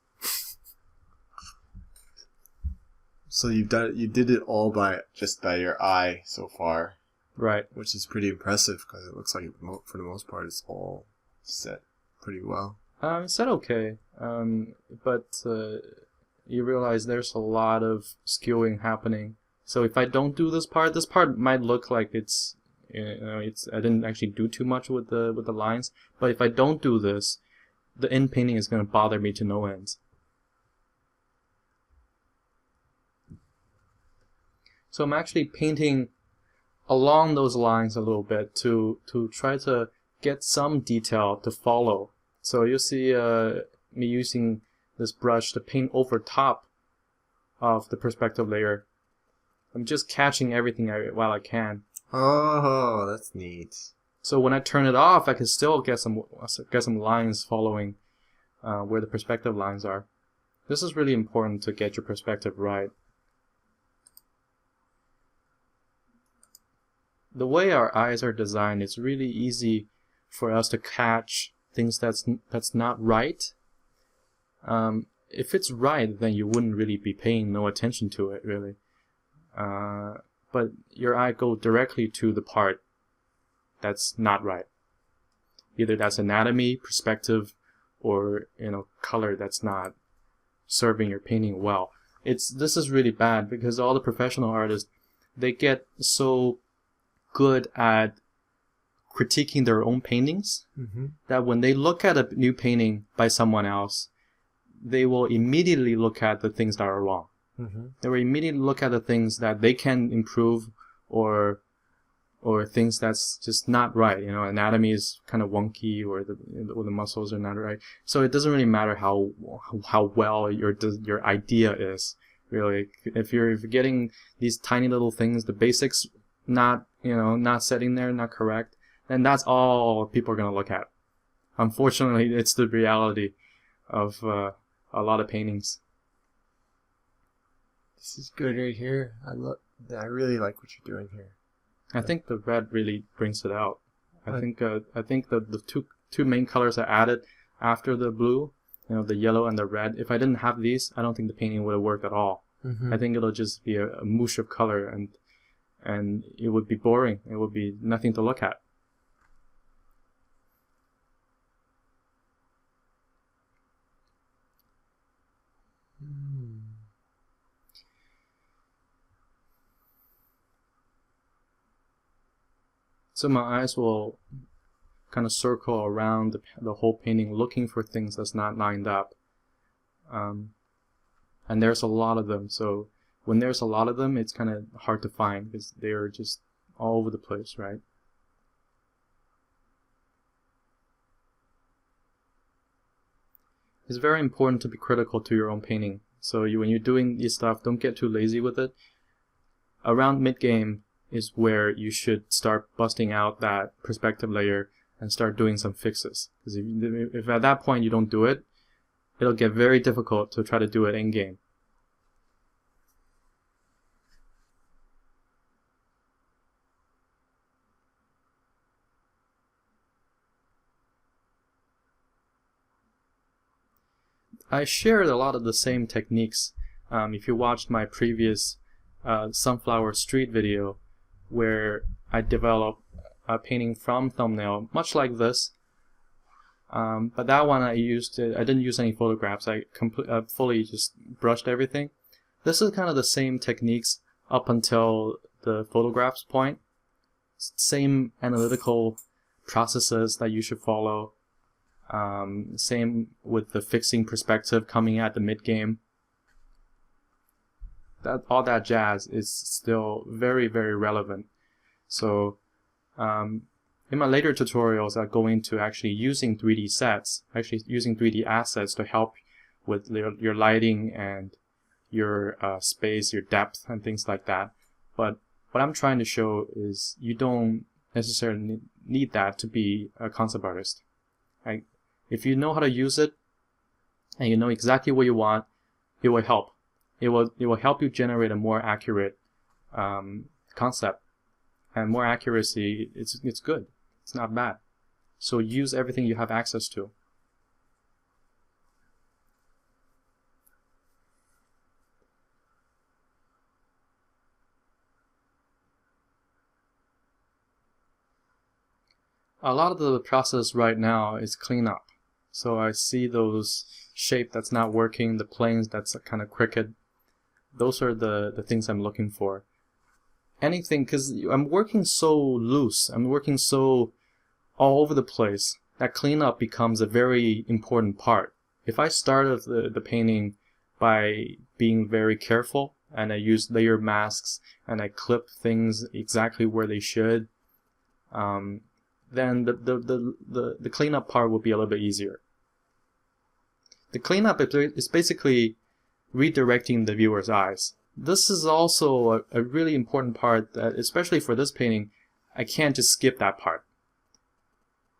So you did it all by your eye so far, right? Which is pretty impressive, because it looks like for the most part it's all set pretty well. It said okay, but you realize there's a lot of skewing happening. So if I don't do this part might look like it's I didn't actually do too much with the lines. But if I don't do this, the end painting is going to bother me to no end. So I'm actually painting along those lines a little bit to try to get some detail to follow. So you'll see me using this brush to paint over top of the perspective layer. I'm just catching everything while I can. Oh, that's neat. So when I turn it off, I can still get some lines following where the perspective lines are. This is really important to get your perspective right. The way our eyes are designed, it's really easy for us to catch things that's not right. If it's right, then you wouldn't really be paying no attention to it, really. But your eye goes directly to the part that's not right. Either that's anatomy, perspective, or color that's not serving your painting well. This is really bad, because all the professional artists, they get so good at critiquing their own paintings that when they look at a new painting by someone else, they will immediately look at the things that are wrong. They will immediately look at the things that they can improve or or things that's just not right. You know, anatomy is kind of wonky, or the muscles are not right. So it doesn't really matter how well your idea is. Really, if you're getting these tiny little things, the basics not setting there, not correct, then that's all people are gonna look at. Unfortunately, it's the reality of a lot of paintings. This is good right here. I really like what you're doing here. I think the red really brings it out. I think the two main colors I added after the blue, the yellow and the red. If I didn't have these, I don't think the painting would have worked at all. Mm-hmm. I think it'll just be a mush of color, and it would be boring. It would be nothing to look at. So my eyes will kind of circle around the whole painting, looking for things that's not lined up. And there's a lot of them. So when there's a lot of them, it's kind of hard to find because they're just all over the place, right? It's very important to be critical to your own painting. So when you're doing this stuff, don't get too lazy with it. Around mid-game is where you should start busting out that perspective layer and start doing some fixes. Because if at that point you don't do it, it'll get very difficult to try to do it in-game. I shared a lot of the same techniques. If you watched my previous sunflower street video, where I developed a painting from thumbnail, much like this. But that one I didn't use any photographs. I fully just brushed everything. This is kind of the same techniques up until the photographs point. Same analytical processes that you should follow. Same with the fixing perspective coming at the mid-game. All that jazz is still very, very relevant. So in my later tutorials, I go into actually using 3D sets, actually using 3D assets to help with your lighting and your space, your depth, and things like that. But what I'm trying to show is you don't necessarily need that to be a concept artist. Right? If you know how to use it and you know exactly what you want, it will help. It will help you generate a more accurate concept, and more accuracy. It's good. It's not bad. So use everything you have access to. A lot of the process right now is cleanup. So I see those shape that's not working, the planes that's kind of crooked. Those are the things I'm looking for. Anything, because I'm working so loose, I'm working so all over the place, that cleanup becomes a very important part. If I started the painting by being very careful, and I use layer masks, and I clip things exactly where they should, then the cleanup part will be a little bit easier. The cleanup is basically redirecting the viewer's eyes. This is also a really important part that, especially for this painting, I can't just skip that part.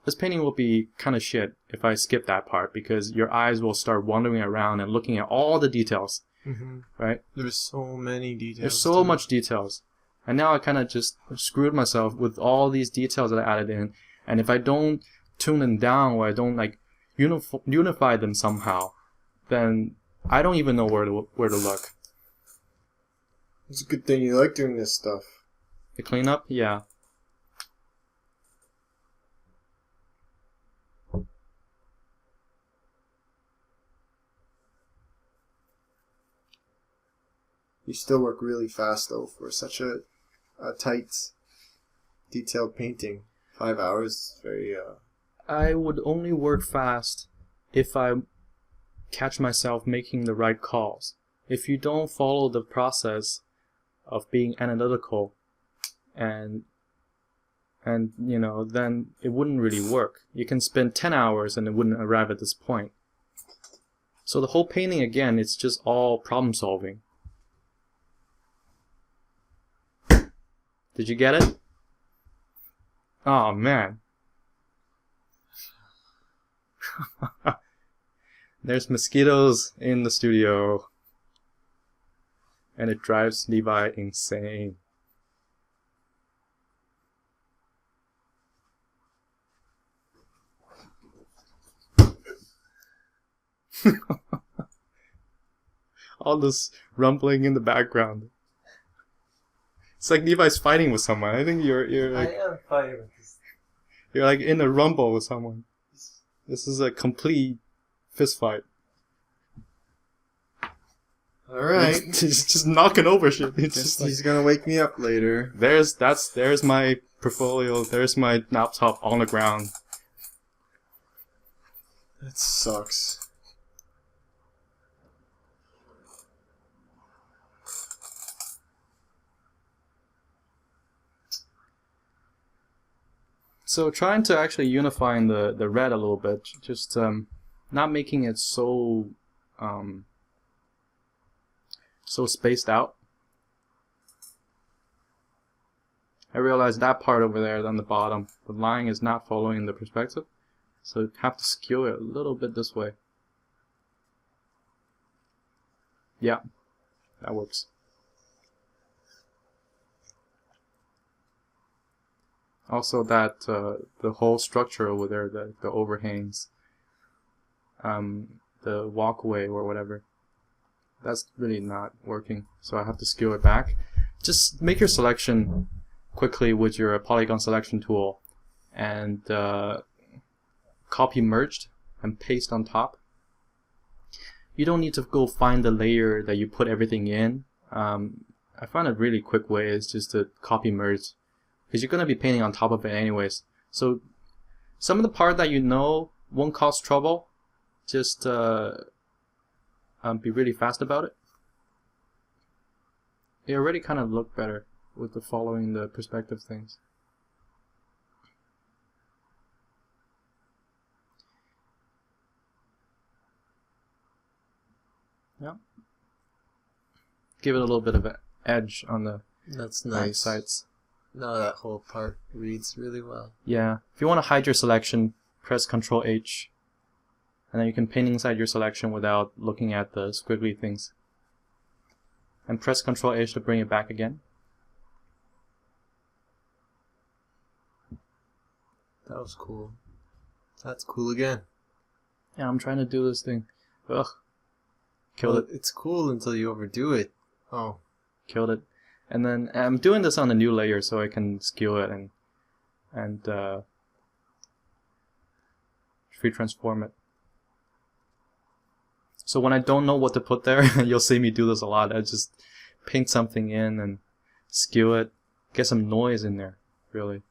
This painting will be kind of shit if I skip that part, because your eyes will start wandering around and looking at all the details. Mm-hmm. Right? There's so many details. There's so much details. And now I kind of just screwed myself with all these details that I added in. And if I don't tune them down, or I don't like unify them somehow, then I don't even know where to look. It's a good thing you like doing this stuff. The cleanup? Yeah. You still work really fast though for such a tight, detailed painting. 5 hours, very I would only work fast if I catch myself making the right calls. If you don't follow the process of being analytical and And, then it wouldn't really work. You can spend 10 hours and it wouldn't arrive at this point. So the whole painting, again, it's just all problem solving. Did you get it? Oh, man. There's mosquitoes in the studio. And it drives Levi insane. All this rumbling in the background. It's like Levi's fighting with someone. I think you're like... I am fighting with this. You're like in a rumble with someone. This is a complete fist fight. Alright. He's just knocking over shit. He's gonna wake me up later. There's my portfolio. There's my laptop on the ground. That sucks. So trying to actually unify the red a little bit, just not making it so so spaced out. I realized that part over there on the bottom, the line is not following the perspective, so you have to skew it a little bit this way. Yeah, that works. Also that the whole structure over there, the overhangs, the walkway or whatever, that's really not working. So I have to skew it back. Just make your selection quickly with your polygon selection tool and copy merged and paste on top. You don't need to go find the layer that you put everything in. I find a really quick way is just to copy merge, because you're going to be painting on top of it anyways. So some of the part that won't cause trouble, just be really fast about it. It already kind of looked better with the following the perspective things. Yeah. Give it a little bit of an edge on the That's nice. sides. No, that whole part reads really well. Yeah. If you want to hide your selection, press Ctrl H. And then you can paint inside your selection without looking at the squiggly things. And press Ctrl H to bring it back again. That was cool. That's cool again. Yeah, I'm trying to do this thing. Ugh. Killed it. It's cool until you overdo it. Oh. Killed it. And then I'm doing this on a new layer so I can skew it and free transform it. So when I don't know what to put there, you'll see me do this a lot. I just paint something in and skew it, get some noise in there, really.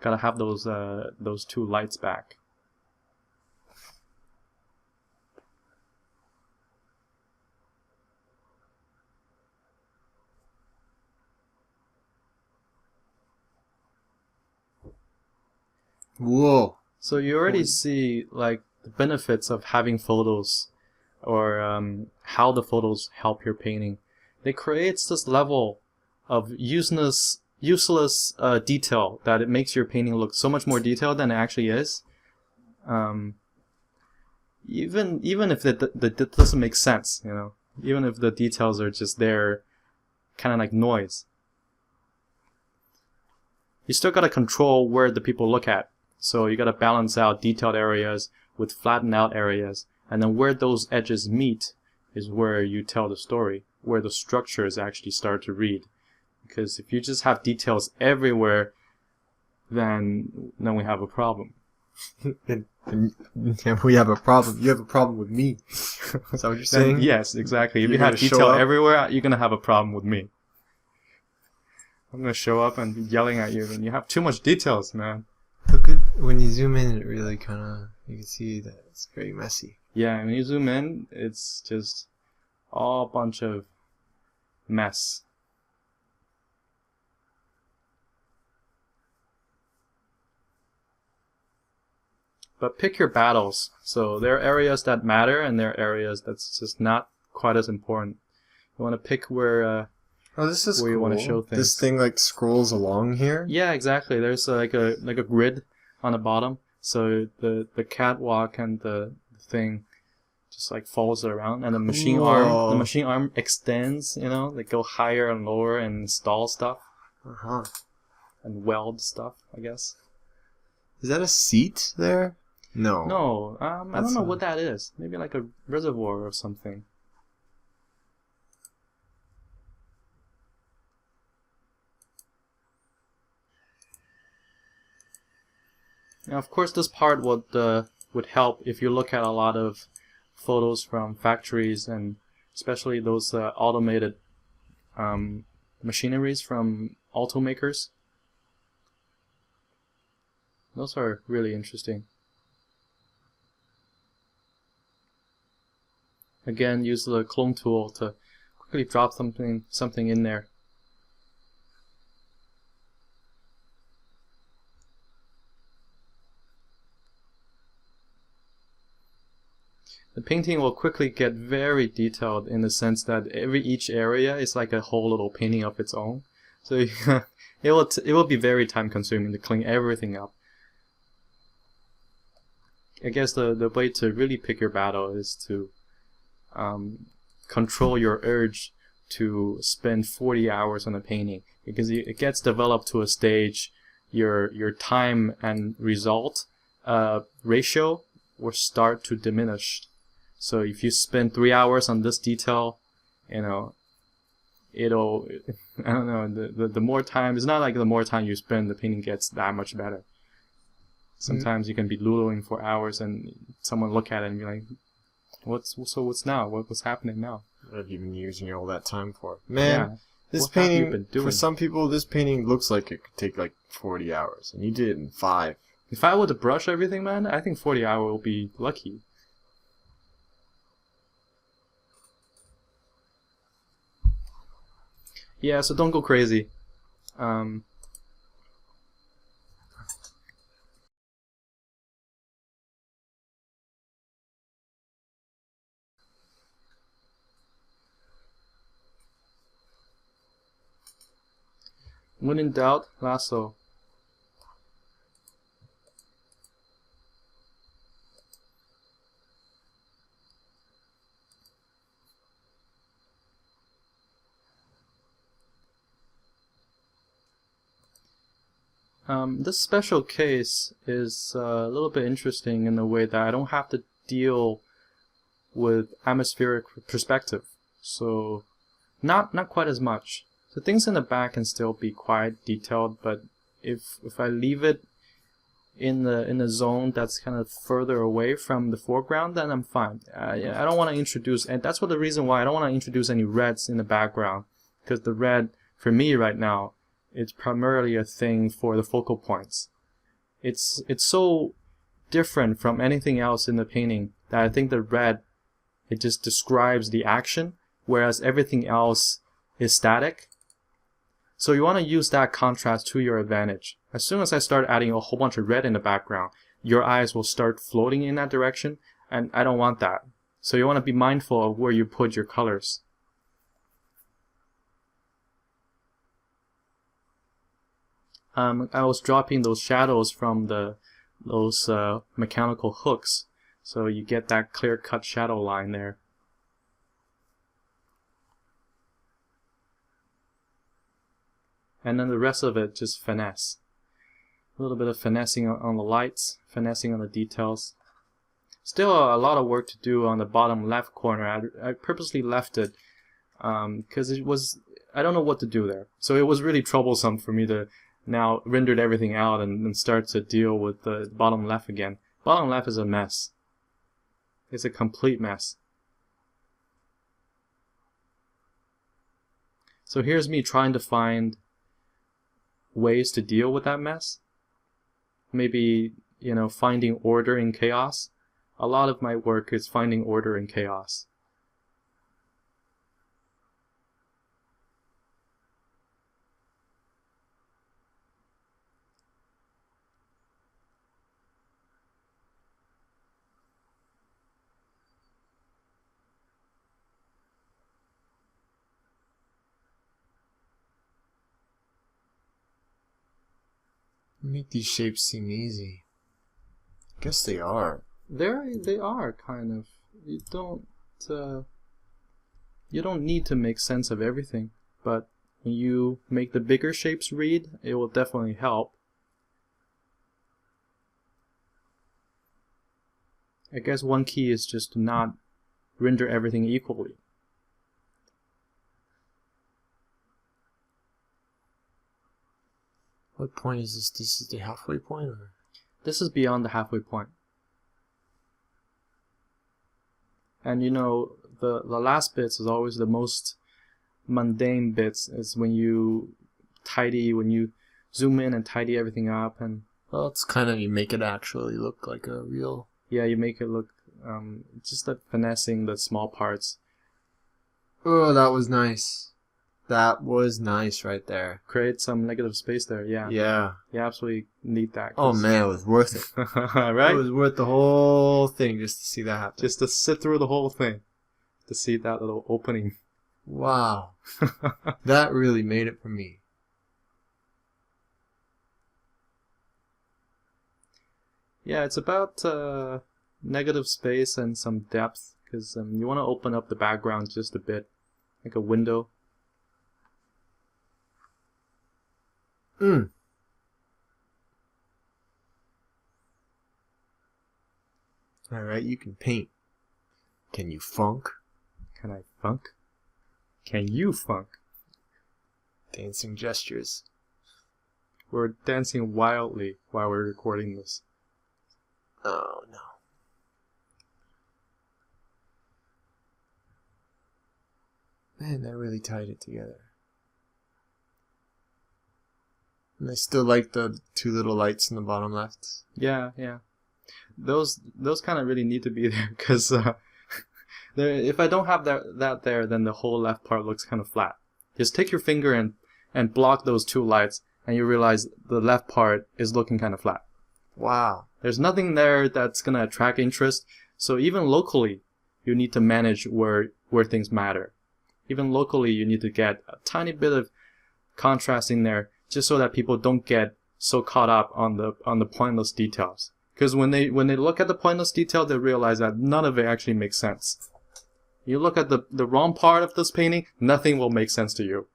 Gotta have those two lights back. Whoa. So you already see like the benefits of having photos, or how the photos help your painting. It creates this level of useless detail that it makes your painting look so much more detailed than it actually is. Even if that doesn't make sense, even if the details are just there, kind of like noise. You still gotta control where the people look at. So you gotta balance out detailed areas with flattened out areas, and then where those edges meet is where you tell the story, where the structures actually start to read. Because if you just have details everywhere, then we have a problem. Yeah, we have a problem. You have a problem with me. Is that what you're saying? Yes, exactly. If you have detail everywhere, you're gonna have a problem with me. I'm gonna show up and be yelling at you, and you have too much details, man. Look at when you zoom in, it really kind of, you can see that it's very messy. Yeah, when you zoom in, it's just all a bunch of mess. But pick your battles. So there are areas that matter, and there are areas that's just not quite as important. You want to pick where this is where cool. you want to show things. This thing like scrolls along here. Yeah, exactly. There's like a grid on the bottom, so the catwalk and the thing just like follows around, and the machine arm extends. You know, they go higher and lower and install stuff. And weld stuff, I guess. Is that a seat there? No. No, I don't know what that is. Maybe like a reservoir or something. Now, of course, this part would help if you look at a lot of photos from factories, and especially those automated machineries from automakers. Those are really interesting. Again, use the clone tool to quickly drop something in there. The painting will quickly get very detailed in the sense that each area is like a whole little painting of its own. So it will be very time consuming to clean everything up. I guess the way to really pick your battle is to control your urge to spend 40 hours on a painting, because it gets developed to a stage your time and result ratio will start to diminish. So if you spend 3 hours on this detail, you know, it'll I don't know, the more time, it's not like the more time you spend the painting gets that much better. Sometimes you can be doodling for hours and someone look at it and be like, what's now? What's happening now? What have you been using all that time for? Man, Yeah. this What have you painting, been doing? for some people, this painting looks like it could take like 40 hours, and you did it in 5. If I were to brush everything, man, I think 40 hours will be lucky. Yeah, so don't go crazy. When in doubt, lasso. This special case is a little bit interesting in the way that I don't have to deal with atmospheric perspective, so not quite as much. The things in the back can still be quite detailed, but if I leave it in the zone that's kind of further away from the foreground, then I'm fine. I don't want to introduce, and that's the reason why I don't want to introduce any reds in the background, because the red for me right now, it's primarily a thing for the focal points. It's so different from anything else in the painting that I think the red, it just describes the action, whereas everything else is static. So you want to use that contrast to your advantage. As soon as I start adding a whole bunch of red in the background, your eyes will start floating in that direction, and I don't want that. So you want to be mindful of where you put your colors. I was dropping those shadows from those mechanical hooks, so you get that clear-cut shadow line there. And then the rest of it, just finesse. A little bit of finessing on the lights, finessing on the details. Still a lot of work to do on the bottom left corner. I purposely left it because it was, I don't know what to do there. So it was really troublesome for me to now render everything out and start to deal with the bottom left again. Bottom left is a mess. It's a complete mess. So here's me trying to find ways to deal with that mess. Maybe, finding order in chaos. A lot of my work is finding order in chaos. Make these shapes seem easy. I guess they are. They are kind of. You don't need to make sense of everything, but when you make the bigger shapes read, it will definitely help. I guess one key is just to not render everything equally. What point is this? This is the halfway point? Or? This is beyond the halfway point. And you know, the last bits is always the most mundane bits. Is when you zoom in and tidy everything up. And well, it's kind of, you make it actually look like a real... Yeah, you make it look, just like finessing the small parts. Oh, that was nice. That was nice right there. Create some negative space there, yeah. Yeah. You absolutely need that. Oh man, it was worth it. Right? It was worth the whole thing just to see that happen. Just to sit through the whole thing. To see that little opening. Wow. That really made it for me. Yeah, it's about negative space and some depth, because you want to open up the background just a bit, like a window. Alright, you can paint. Can you funk? Can I funk? Can you funk? Dancing gestures. We're dancing wildly while we're recording this. Oh no. Man, that really tied it together. And I still like the two little lights in the bottom left. Yeah, yeah. Those kind of really need to be there, because if I don't have that there, then the whole left part looks kind of flat. Just take your finger and block those two lights, and you realize the left part is looking kind of flat. Wow. There's nothing there that's going to attract interest, so even locally, you need to manage where things matter. Even locally, you need to get a tiny bit of contrast in there, just so that people don't get so caught up on the pointless details. Because when they look at the pointless detail, they realize that none of it actually makes sense. You look at the wrong part of this painting, nothing will make sense to you.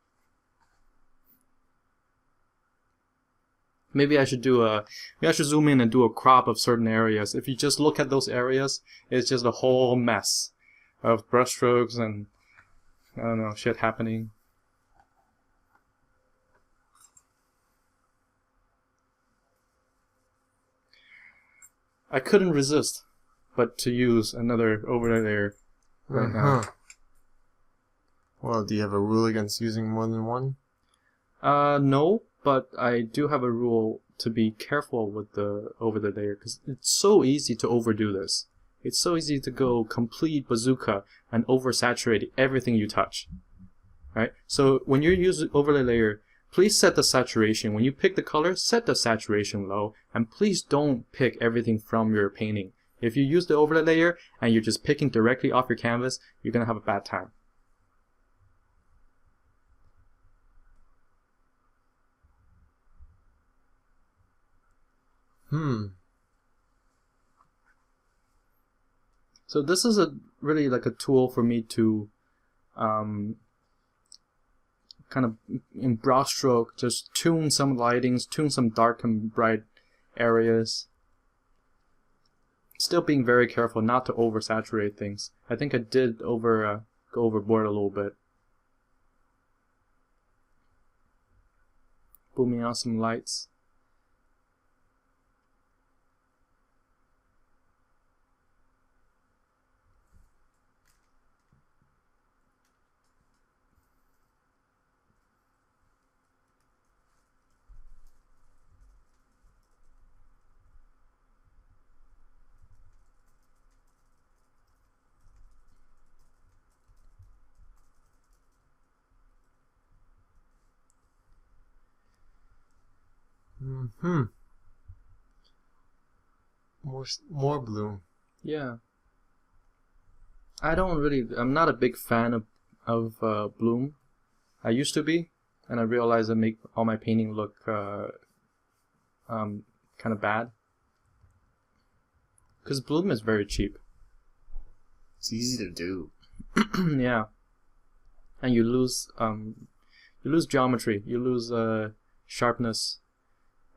Maybe I should zoom in and do a crop of certain areas. If you just look at those areas, it's just a whole mess of brushstrokes and, I don't know, shit happening. I couldn't resist but to use another overlay layer right now. Well, do you have a rule against using more than one? No, but I do have a rule to be careful with the overlay layer, because it's so easy to overdo this. It's so easy to go complete bazooka and oversaturate everything you touch. Right? So when you use overlay layer, please set the saturation. When you pick the color, set the saturation low, and please don't pick everything from your painting. If you use the overlay layer and you're just picking directly off your canvas, you're going to have a bad time. So this is really like a tool for me to kind of in broad stroke just tune some lightings, tune some dark and bright areas. Still being very careful not to oversaturate things. I think I did go overboard a little bit. Booming out some lights. More bloom. Yeah. I'm not a big fan of bloom. I used to be, and I realized I make all my painting look kind of bad. Because bloom is very cheap. It's easy to do. Yeah. And you lose geometry, you lose sharpness,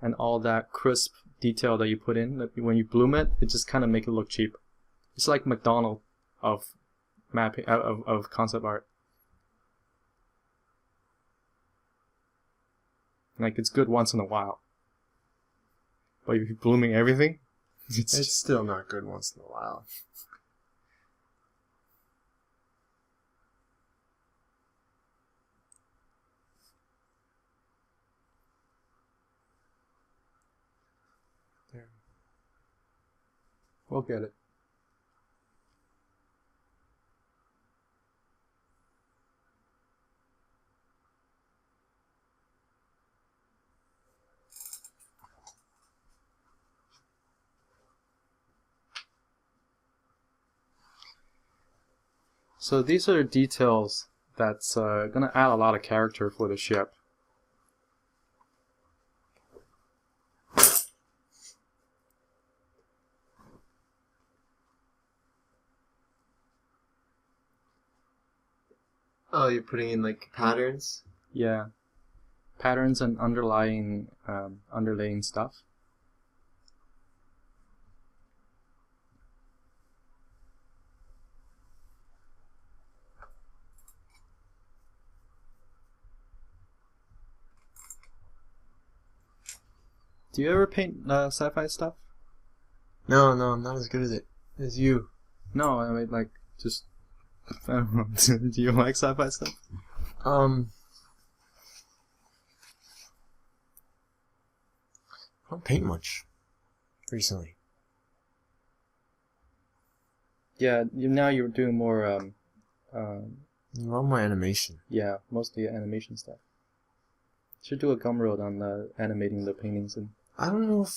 and all that crisp detail that you put in. When you bloom it, it just kind of make it look cheap. It's like McDonald's of mapping of concept art. Like, it's good once in a while, but if you're blooming everything, it's still not good once in a while. There. We'll get it. So these are details that's going to add a lot of character for the ship. Oh, you're putting in like patterns? Yeah. Patterns and underlying stuff. Do you ever paint sci-fi stuff? No, I'm not as good as it as you. No, I mean, like, just, I don't know. Do you like sci-fi stuff? I don't paint much recently. Yeah, now you're doing more, A lot more animation. yeah, mostly animation stuff. Should do a Gumroad on animating the paintings. And I don't know if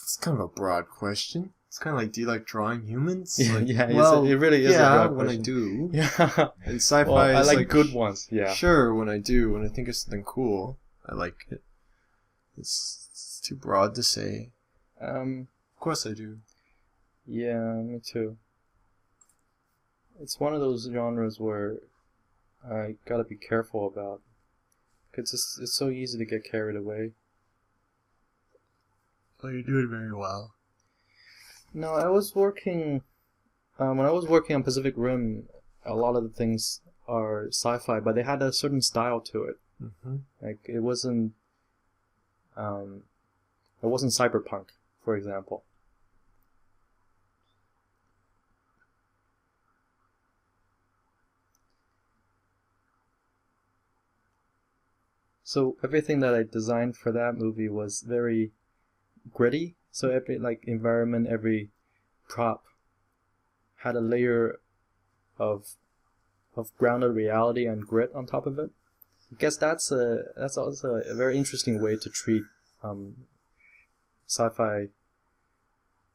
it's kind of a broad question. It's kind of like, do you like drawing humans? Yeah, like, yeah, well, it really is a broad when question. I do. Yeah. And sci-fi Well, I is like good ones, yeah. Sure, when I do, when I think of something cool, I like it. It's too broad to say. Of course I do. Yeah, me too. It's one of those genres where I gotta be careful about. Cause it's so easy to get carried away. Oh, you're doing very well. No, I was working. When I was working on Pacific Rim, a lot of the things are sci-fi, but they had a certain style to it. Mm-hmm. Like it wasn't cyberpunk, for example. So everything that I designed for that movie was very gritty. So every environment, every prop had a layer of grounded reality and grit on top of it. I guess that's also a very interesting way to treat sci-fi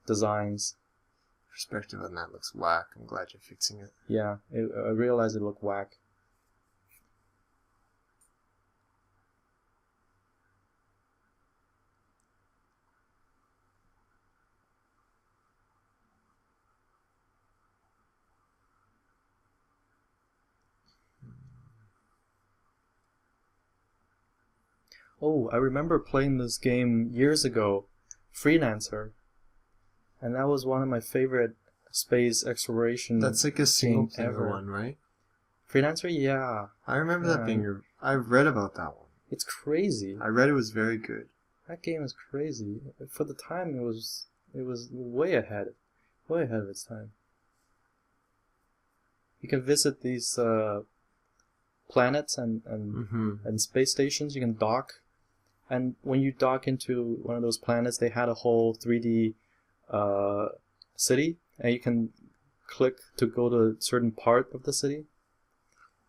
designs. Perspective on that looks whack. I'm glad you're fixing it. Yeah, I realized it looked whack. Oh, I remember playing this game years ago, Freelancer, and that was one of my favorite space exploration. That's like a single games player ever. one, right? Freelancer, yeah. I remember that being. I've read about that one. It's crazy. I read it was very good. That game is crazy. For the time, it was way ahead of its time. You can visit these planets and space stations. You can dock. And when you dock into one of those planets, they had a whole 3D city, and you can click to go to a certain part of the city.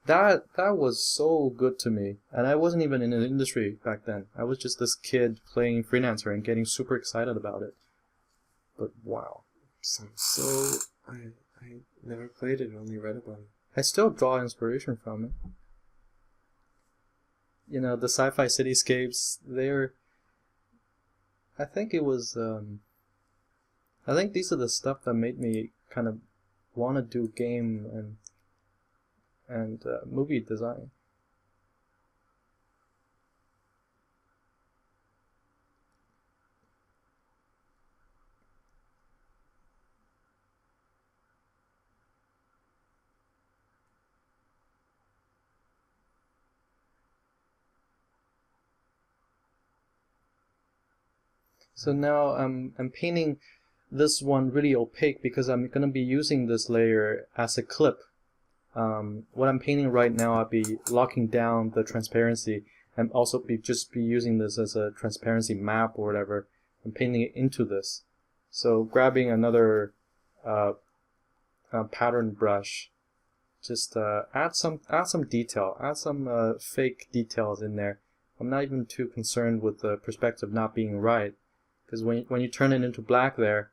That was so good to me, and I wasn't even in the industry back then. I was just this kid playing Freelancer and getting super excited about it. But wow. So I never played it, only read about it. I still draw inspiration from it. you know, the sci-fi cityscapes, I think it was, I think these are the stuff that made me kind of want to do game and movie design. So now I'm painting this one really opaque because I'm going to be using this layer as a clip. What I'm painting right now, I'll be locking down the transparency and also just be using this as a transparency map or whatever and painting it into this. So grabbing another pattern brush, just add some detail, add some fake details in there. I'm not even too concerned with the perspective not being right, because when you turn it into black there,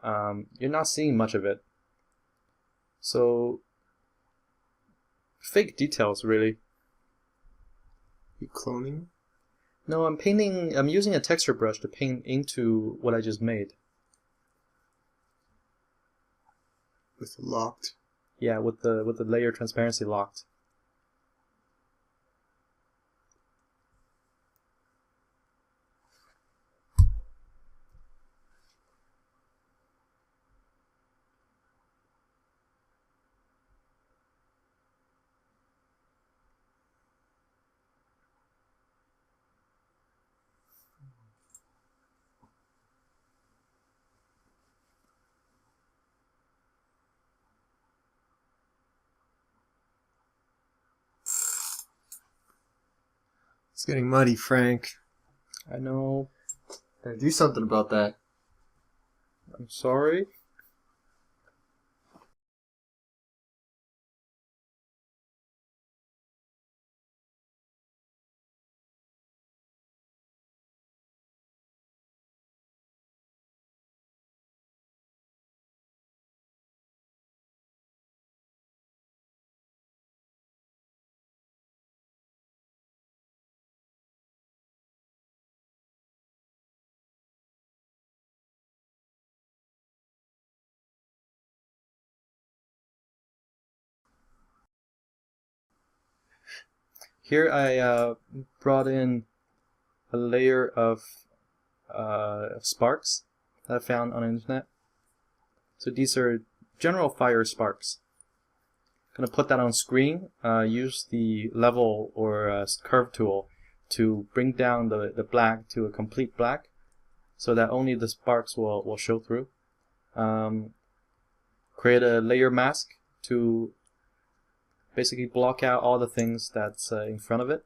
you're not seeing much of it. So fake details, really. You cloning? No, I'm using a texture brush to paint into what I just made. With locked? Yeah, with the layer transparency locked. It's getting muddy, Frank. I know. Gotta do something about that. I'm sorry. Here I brought in a layer of sparks that I found on the internet. So these are general fire sparks. Gonna put that on screen. Use the level or curve tool to bring down the black to a complete black, so that only the sparks will show through. Create a layer mask to basically block out all the things that's in front of it.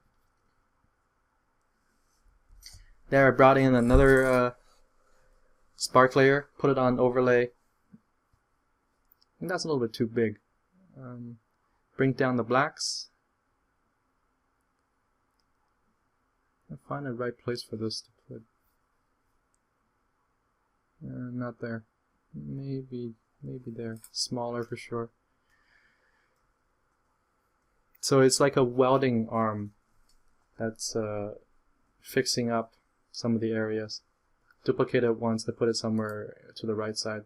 There I brought in another spark layer, put it on overlay. I think that's a little bit too big. Bring down the blacks. I'll find the right place for this to put. Not there. Maybe there. Smaller for sure. So it's like a welding arm that's fixing up some of the areas. Duplicate it once, then put it somewhere to the right side.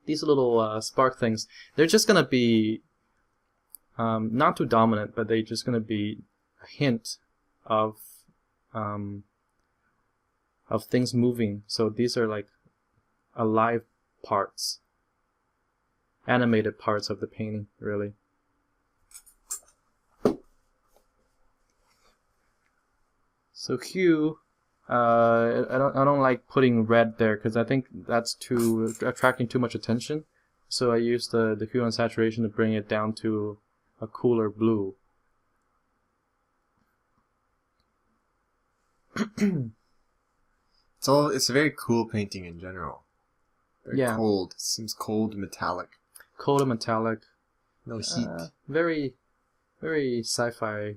These little spark things, they're just going to be not too dominant, but they're just going to be a hint of things moving. So these are like alive parts, animated parts of the painting, really. So hue, I don't like putting red there because I think that's attracting too much attention. So I use the hue and saturation to bring it down to a cooler blue. It's a very cool painting in general. Very cold. It seems cold and metallic. Cold and metallic. No heat. Very, very sci-fi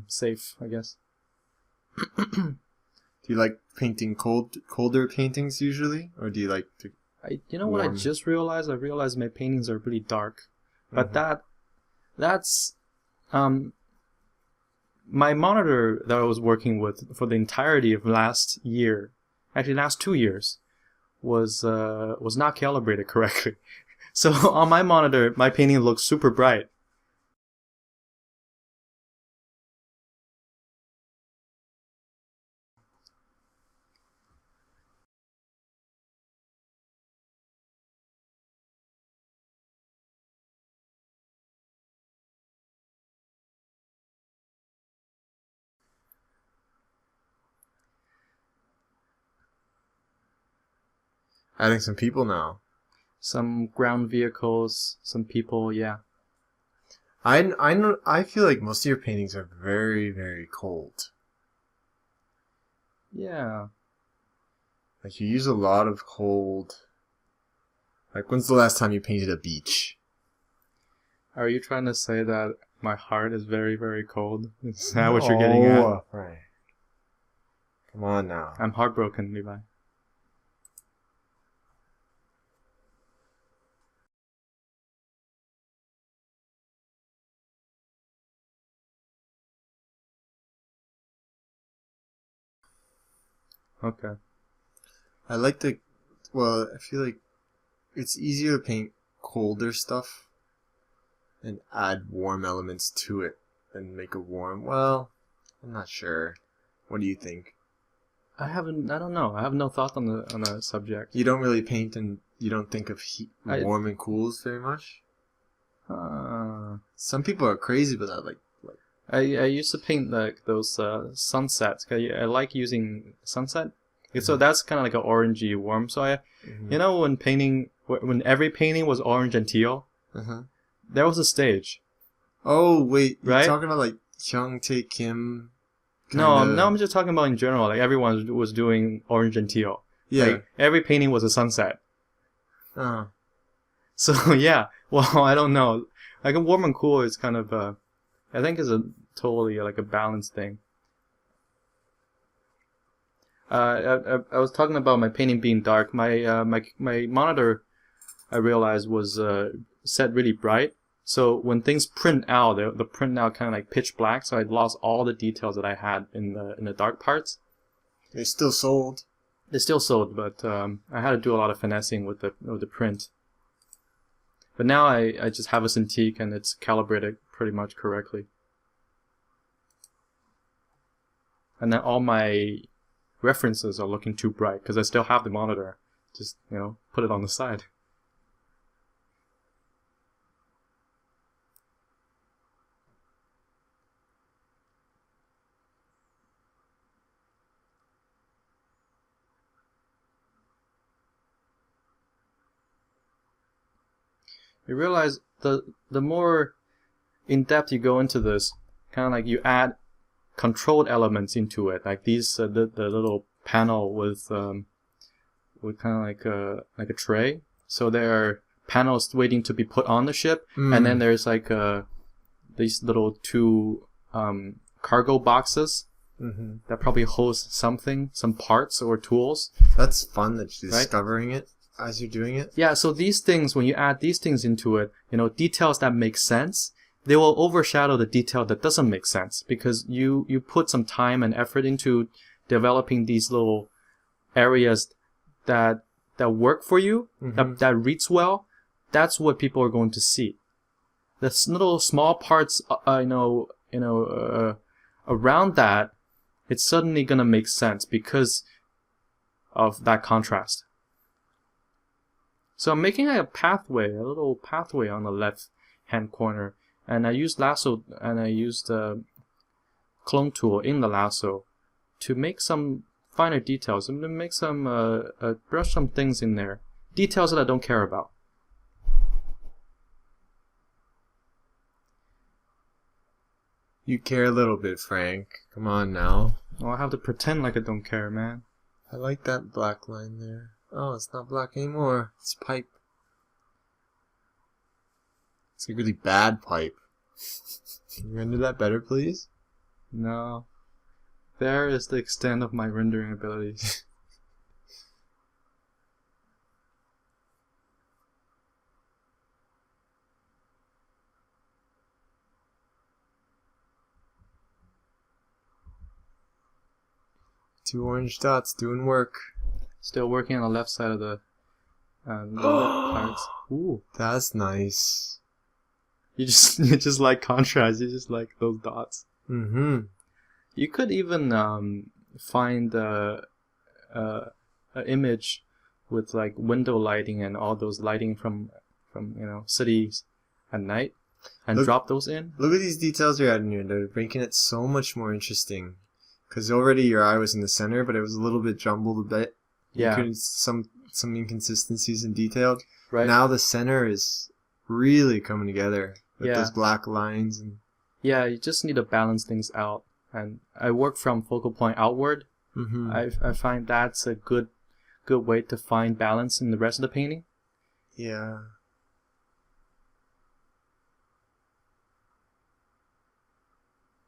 safe, I guess. Do you like painting colder paintings usually, or do you like to? You know what I just realized? I realized my paintings are really dark, but that's my monitor that I was working with for the entirety of last year, actually last 2 years, was not calibrated correctly. So on my monitor, my painting looks super bright. Adding some people now. Some ground vehicles, some people, yeah. I feel like most of your paintings are very, very cold. Yeah. Like you use a lot of cold. Like when's the last time you painted a beach? Are you trying to say that my heart is very, very cold? Is that what you're getting at? Right. Come on now. I'm heartbroken, Levi. Okay. I feel like it's easier to paint colder stuff and add warm elements to it and make it warm. Well, I'm not sure. What do you think? I don't know. I have no thought on the subject. You don't really paint and you don't think of warm and cools very much? Some people are crazy with that. Like I used to paint like those sunsets. I like using sunset. So that's kind of like an orangey warm. So you know, when every painting was orange and teal, there was a stage. Oh wait, right? You're talking about like Hyung Tae Kim? No, I'm just talking about in general. Like everyone was doing orange and teal. Yeah. Like, every painting was a sunset. Uh-huh. So yeah. Well, I don't know. Like a warm and cool is kind of I think is a totally like a balanced thing. I was talking about my painting being dark. My monitor, I realized, was set really bright. So when things print out, the print out kind of like pitch black. So I lost all the details that I had in the dark parts. They still sold. They still sold, but I had to do a lot of finessing with the print. But now I just have a Cintiq and it's calibrated pretty much correctly. And then all my references are looking too bright because I still have the monitor. Just, put it on the side. You realize the more in depth you go into this, kind of like you add controlled elements into it, like these the little panel with kind of like a tray. So there are panels waiting to be put on the ship, and then there's like these little two cargo boxes that probably holds something, some parts or tools. That's fun that you're discovering it as you're doing it. Yeah, so these things, when you add these things into it, details that make sense, they will overshadow the detail that doesn't make sense because you put some time and effort into developing these little areas that work for you, that reads well. That's what people are going to see. The little small parts, around that, it's suddenly gonna make sense because of that contrast. So I'm making a little pathway on the left hand corner, and I used lasso and I used clone tool in the lasso to make some finer details and to make some brush some things in there, details that I don't care about. You care a little bit, Frank. Come on now. Well, I have to pretend like I don't care, man. I like that black line there. Oh, it's not black anymore. It's pipe. It's a really bad pipe. Can you render that better, please? No. There is the extent of my rendering abilities. 2 orange dots doing work. Still working on the left side of the lip parts. Ooh. That's nice. You just like contrast. You just like those dots. Mm-hmm. You could even find an image with like window lighting and all those lighting from cities at night, and drop those in. Look at these details you're adding here. They're making it so much more interesting. Because already your eye was in the center, but it was a little bit jumbled a bit. Yeah. You could some inconsistencies in detail. Right. Now the center is really coming together with Yeah. those black lines and. Yeah, you just need to balance things out. And I work from focal point outward. Mm-hmm. I find that's a good way to find balance in the rest of the painting. Yeah.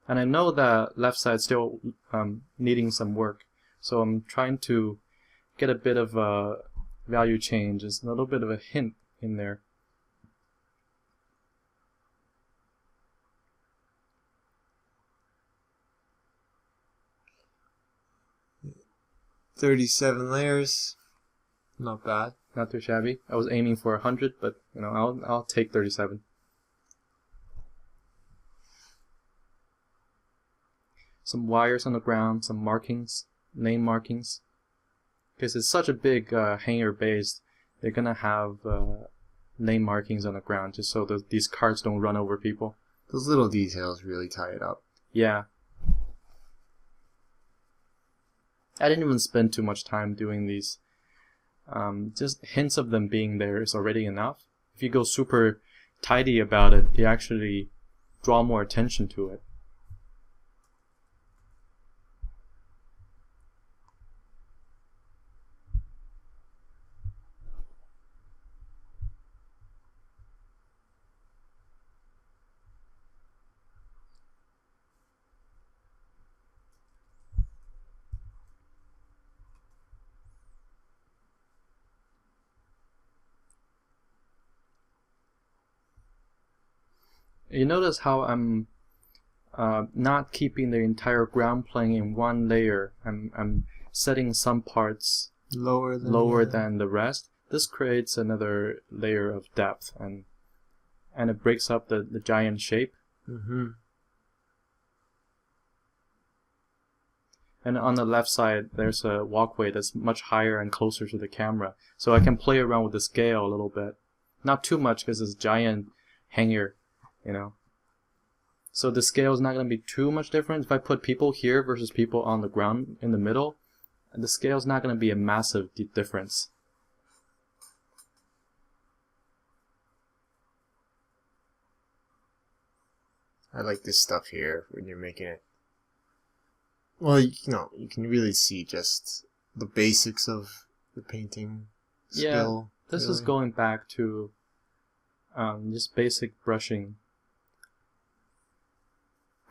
And I know that left side still needing some work, so I'm trying to get a bit of a value change. There's a little bit of a hint in there. $37 layers. Not bad. Not too shabby. I was aiming for 100, but I'll take 37. Some wires on the ground, some markings, name markings. Because it's such a big hangar base, they're gonna have name markings on the ground just so that these carts don't run over people. Those little details really tie it up. Yeah. I didn't even spend too much time doing these. Just hints of them being there is already enough. If you go super tidy about it, you actually draw more attention to it. You notice how I'm not keeping the entire ground plane in one layer. I'm setting some parts Lower than the rest. This creates another layer of depth and it breaks up the giant shape. Mm-hmm. And on the left side, there's a walkway that's much higher and closer to the camera. So I can play around with the scale a little bit. Not too much because it's giant hangar, So the scale is not going to be too much different. If I put people here versus people on the ground in the middle, the scale is not going to be a massive difference. I like this stuff here when you're making it. Well, you can really see just the basics of the painting skill. Yeah, this is going back to just basic brushing.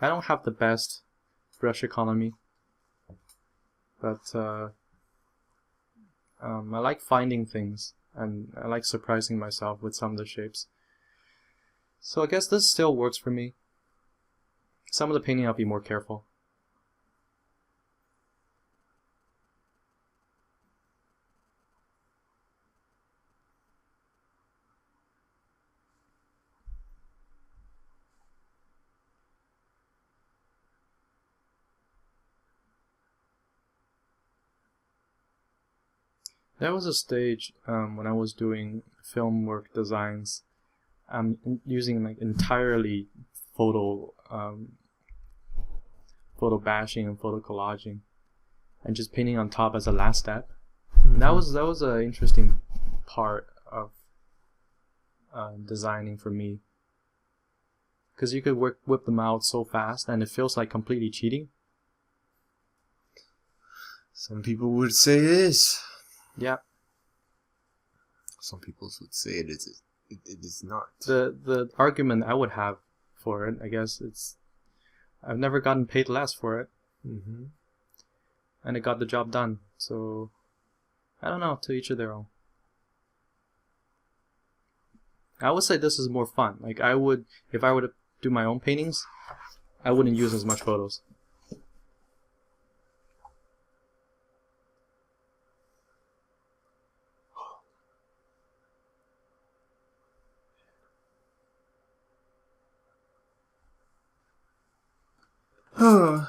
I don't have the best brush economy, but I like finding things, and I like surprising myself with some of the shapes. So I guess this still works for me. Some of the painting I'll be more careful. There was a stage when I was doing film work designs. I'm using like entirely photo bashing and photo collaging, and just painting on top as a last step. Mm-hmm. That was an interesting part of designing for me, because you could whip them out so fast, and it feels like completely cheating. Some people would say it is. Yeah. Some people would say it is not. The argument I would have for it, I guess, I've never gotten paid less for it. Mm-hmm. And it got the job done. So, I don't know, to each of their own. I would say this is more fun. Like, if I were to do my own paintings, I wouldn't use as much photos. That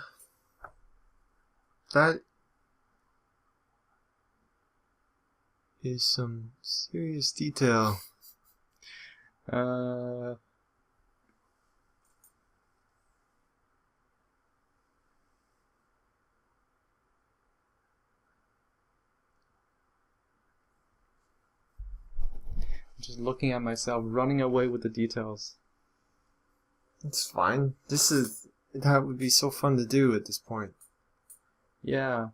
is some serious detail. Just looking at myself, running away with the details. It's fine. That would be so fun to do at this point. Yeah.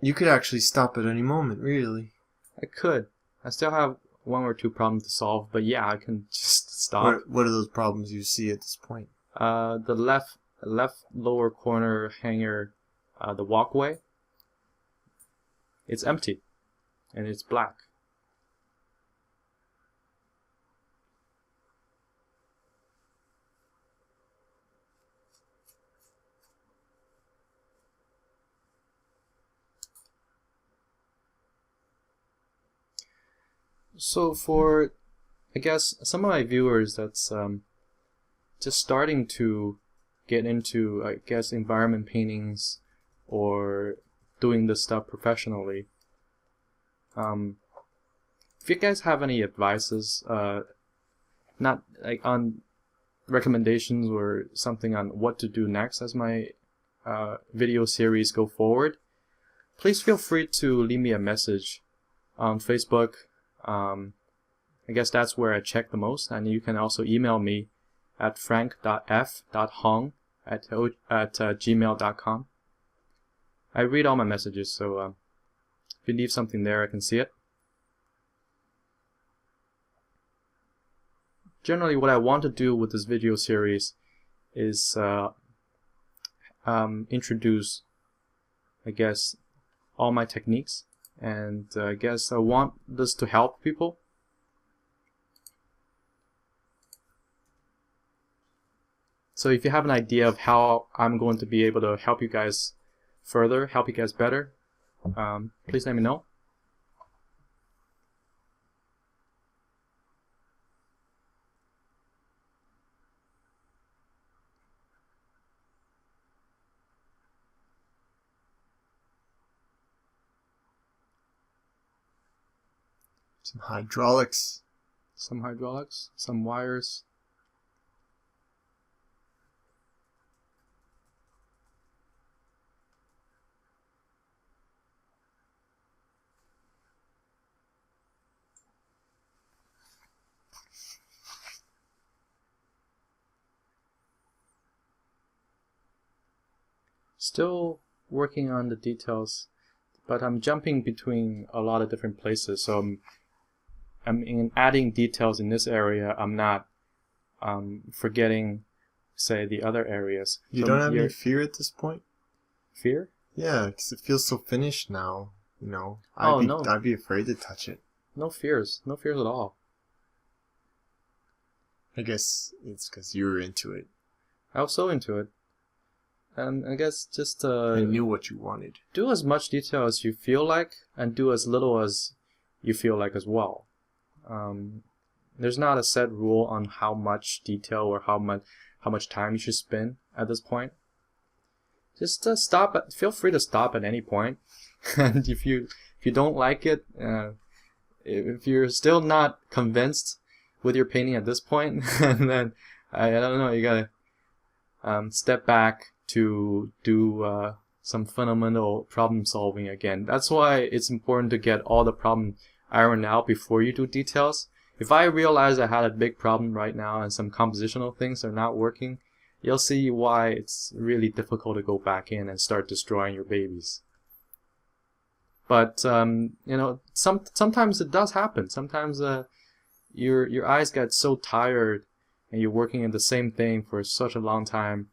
You could actually stop at any moment, really. I could. I still have one or two problems to solve, but yeah, I can just stop. What are those problems you see at this point? The left lower corner hanger, the walkway. It's empty, and it's black. So for, I guess, some of my viewers that's just starting to get into, I guess, environment paintings or doing this stuff professionally, if you guys have any advices, not like on recommendations or something on what to do next as my video series go forward, please feel free to leave me a message on Facebook. I guess that's where I check the most, and you can also email me at frank.f.hong@gmail.com. I read all my messages, so if you leave something there, I can see it. Generally, what I want to do with this video series is introduce, I guess, all my techniques, and I guess I want this to help people. So if you have an idea of how I'm going to be able to help you guys further, help you guys better, please let me know. Some hydraulics. Some hydraulics, some wires. Still working on the details, but I'm jumping between a lot of different places, so I'm in adding details in this area. I'm not forgetting, say, the other areas. You don't have any fear at this point? Fear? Yeah, because it feels so finished now. You know, No. I'd be afraid to touch it. No fears at all. I guess it's because you were into it. I was so into it. And I guess just I knew what you wanted. Do as much detail as you feel like, and do as little as you feel like as well. There's not a set rule on how much detail or how much time you should spend at this point. Just feel free to stop at any point. And if you don't like it, if you're still not convinced with your painting at this point, and then I don't know, you gotta step back to do some fundamental problem solving again. That's why it's important to get all the problems ironed out before you do details. If I realize I had a big problem right now and some compositional things are not working, you'll see why it's really difficult to go back in and start destroying your babies. But you know, sometimes it does happen. Sometimes your eyes get so tired and you're working in the same thing for such a long time,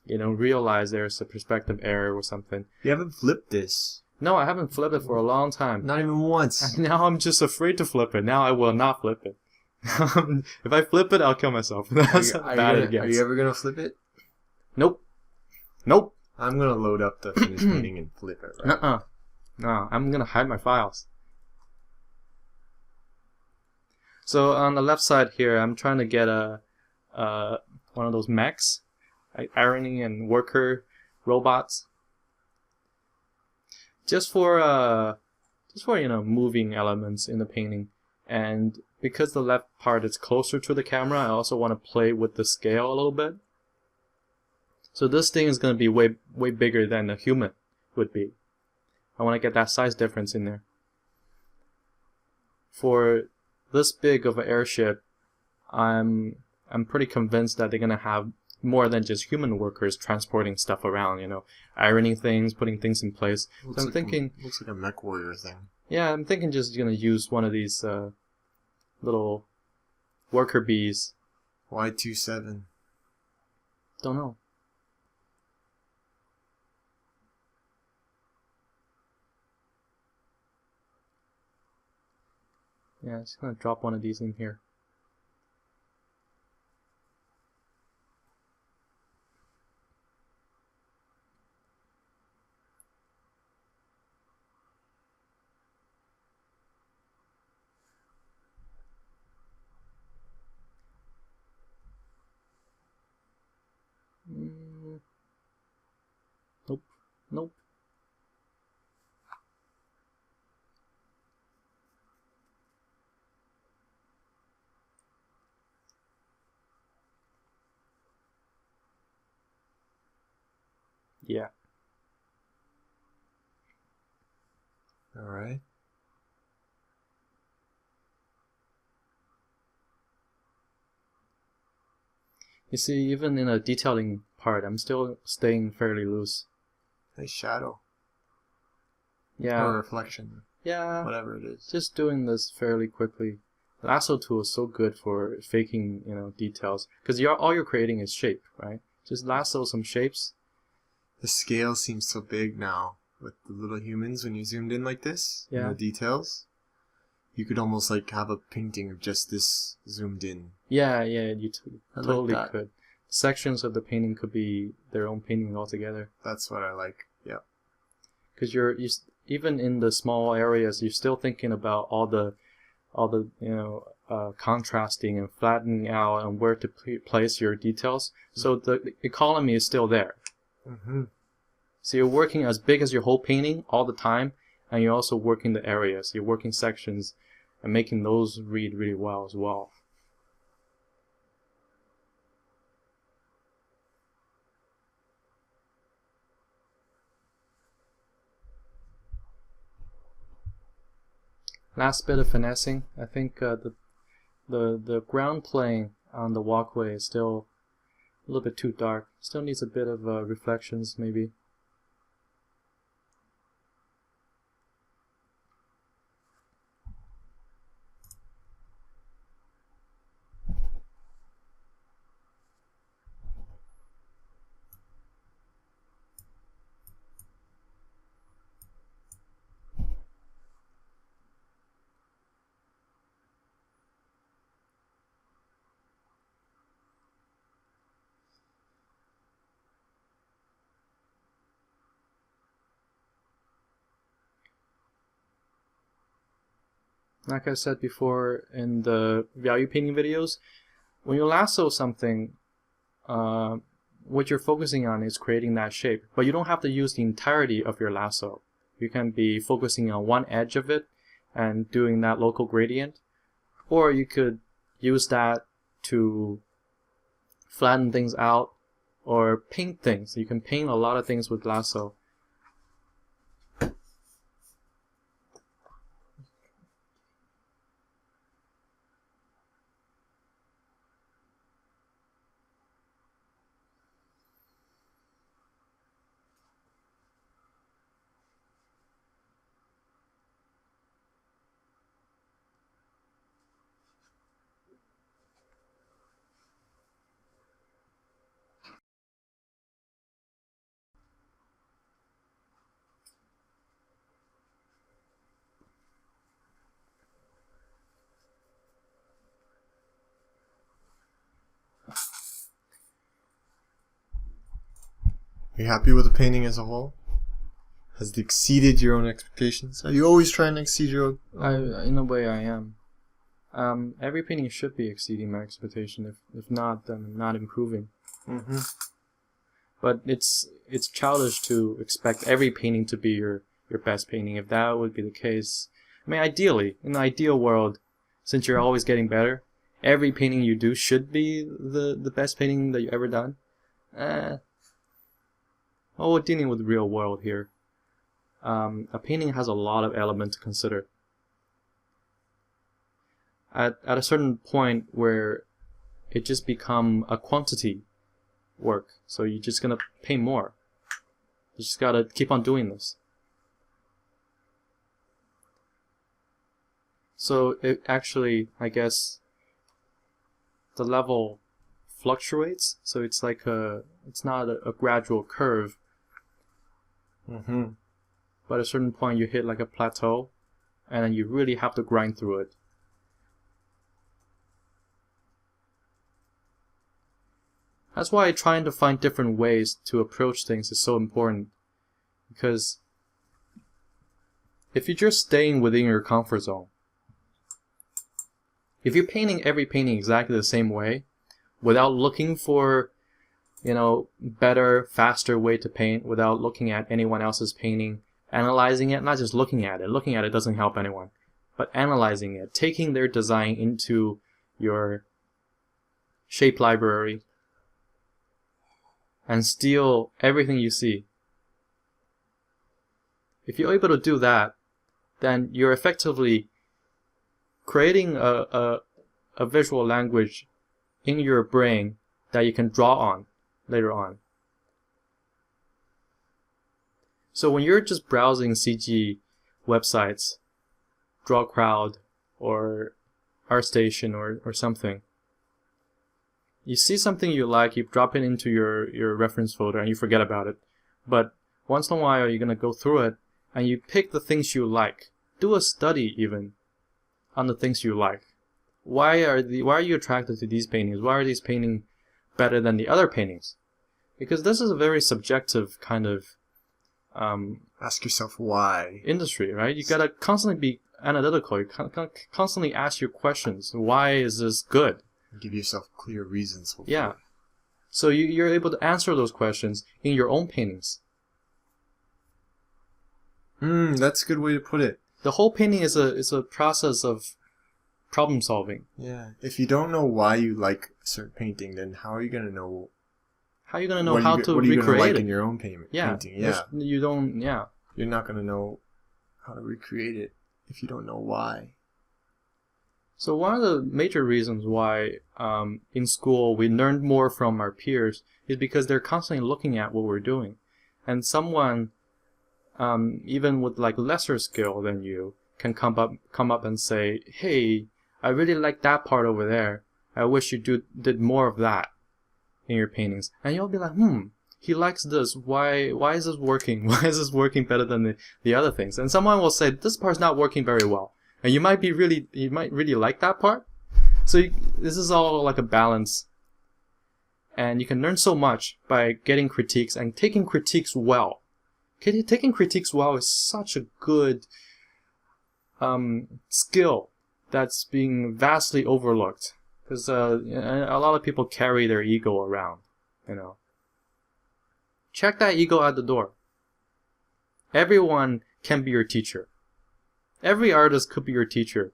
you don't realize there's a perspective error or something. You haven't flipped this. No, I haven't flipped it for a long time. Not even once. Now I'm just afraid to flip it. Now I will not flip it. If I flip it, I'll kill myself. That's how bad it gets. Are you ever going to flip it? Nope. Nope. I'm going to load up the finished painting and flip it. Right? No, I'm going to hide my files. So on the left side here, I'm trying to get one of those mechs. ironing and worker robots. Just for moving elements in the painting. And because the left part is closer to the camera, I also want to play with the scale a little bit. So this thing is going to be way bigger than a human would be. I want to get that size difference in there. For this big of an airship, I'm pretty convinced that they're going to have more than just human workers transporting stuff around, ironing things, putting things in place. Looks so I'm thinking... Looks like a mech warrior thing. Yeah, I'm thinking just going to use one of these little worker bees. Why 2.7? Don't know. Yeah, just going to drop one of these in here. Nope. Nope. Yeah. All right. You see, even in a detailing part, I'm still staying fairly loose. Nice shadow. Yeah. Or reflection. Yeah. Whatever it is. Just doing this fairly quickly. The lasso tool is so good for faking, details. Because all you're creating is shape, right? Just lasso some shapes. The scale seems so big now with the little humans when you zoomed in like this. Yeah. And the details. You could almost like have a painting of just this zoomed in. Yeah, you totally like that. could. Sections of the painting could be their own painting altogether. That's what I like. Yeah. Because even in the small areas, you're still thinking about all the contrasting and flattening out and where to place your details. So the economy is still there. Mm-hmm. So you're working as big as your whole painting all the time, and you're also working the areas. You're working sections and making those read really well as well. Last bit of finessing. I think the ground plane on the walkway is still a little bit too dark. Still needs a bit of reflections maybe. Like I said before in the value painting videos, when you lasso something, what you're focusing on is creating that shape. But you don't have to use the entirety of your lasso. You can be focusing on one edge of it and doing that local gradient. Or you could use that to flatten things out or paint things. You can paint a lot of things with lasso. Are you happy with the painting as a whole? Has it exceeded your own expectations? Are you always trying to exceed your own? In a way, I am. Every painting should be exceeding my expectation. If not, then I'm not improving. Mm-hmm. But it's childish to expect every painting to be your best painting. If that would be the case, I mean, ideally, in the ideal world, since you're always getting better, every painting you do should be the best painting that you've ever done. We're dealing with the real world here. A painting has a lot of elements to consider. At a certain point where it just become a quantity work, so you're just gonna paint more. You just gotta keep on doing this. So it actually, I guess, the level fluctuates. So it's like it's not a gradual curve. But at a certain point you hit like a plateau, and then you really have to grind through it. That's why trying to find different ways to approach things is so important. Because if you're just staying within your comfort zone, if you're painting every painting exactly the same way, without looking for, better, faster way to paint, without looking at anyone else's painting, analyzing it, not just looking at it. Looking at it doesn't help anyone. But analyzing it, taking their design into your shape library, and steal everything you see. If you're able to do that, then you're effectively creating a visual language in your brain that you can draw on later on. So when you're just browsing CG websites, DrawCrowd or ArtStation or something, you see something you like, you drop it into your reference folder and you forget about it. But once in a while you're going to go through it and you pick the things you like. Do a study even on the things you like. Why are you attracted to these paintings? Why are these paintings better than the other paintings? Because this is a very subjective kind of ask yourself why industry, right? You gotta constantly be analytical. You constantly ask your questions. Why is this good? Give yourself clear reasons. Hopefully. Yeah. So you're able to answer those questions in your own paintings. That's a good way to put it. The whole painting is a process of problem solving. Yeah. If you don't know why you like a certain painting, then how are you gonna know? How are you gonna know how to recreate it? What are you gonna like in your own painting? Yeah. You don't. Yeah. You're not gonna know how to recreate it if you don't know why. So one of the major reasons why in school we learned more from our peers is because they're constantly looking at what we're doing, and someone even with like lesser skill than you can come up and say, "Hey, I really like that part over there. I wish you did more of that in your paintings." And you'll be like, he likes this. Why is this working? Why is this working better than the other things? And someone will say, this part's not working very well. And you might really like that part. So this is all like a balance. And you can learn so much by getting critiques and taking critiques well. Taking critiques well is such a good skill that's being vastly overlooked. Because a lot of people carry their ego around, Check that ego at the door. Everyone can be your teacher. Every artist could be your teacher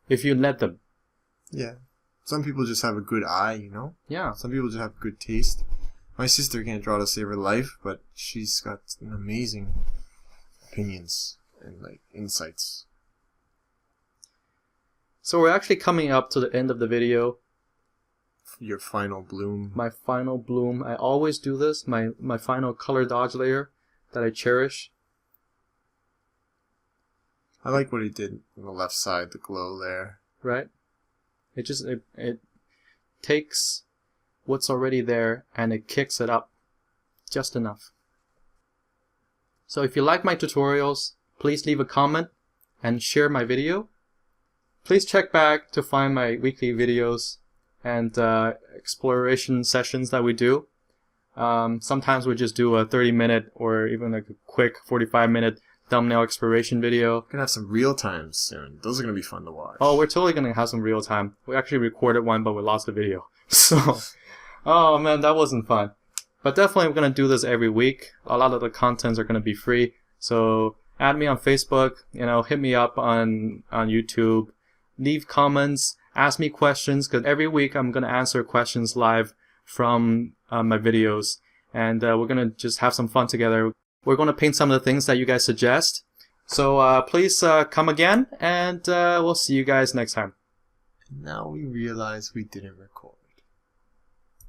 if you let them. Yeah. Some people just have a good eye, Yeah. Some people just have good taste. My sister can't draw to save her life, but she's got amazing opinions and insights. So we're actually coming up to the end of the video. Your final bloom. My final bloom. I always do this. My final color dodge layer that I cherish. I like what he did on the left side, the glow there. Right? It takes what's already there and it kicks it up just enough. So if you like my tutorials, please leave a comment and share my video. Please check back to find my weekly videos and exploration sessions that we do. Sometimes we just do a 30-minute or even like a quick 45-minute thumbnail exploration video. We're gonna have some real times soon. Those are gonna be fun to watch. Oh, we're totally gonna have some real time. We actually recorded one, but we lost the video. So, oh man, that wasn't fun. But definitely we're going to do this every week. A lot of the contents are going to be free. So add me on Facebook, hit me up on YouTube, leave comments, ask me questions, because every week I'm going to answer questions live from my videos. And we're going to just have some fun together. We're going to paint some of the things that you guys suggest. So please come again, and we'll see you guys next time. Now we realize we didn't record.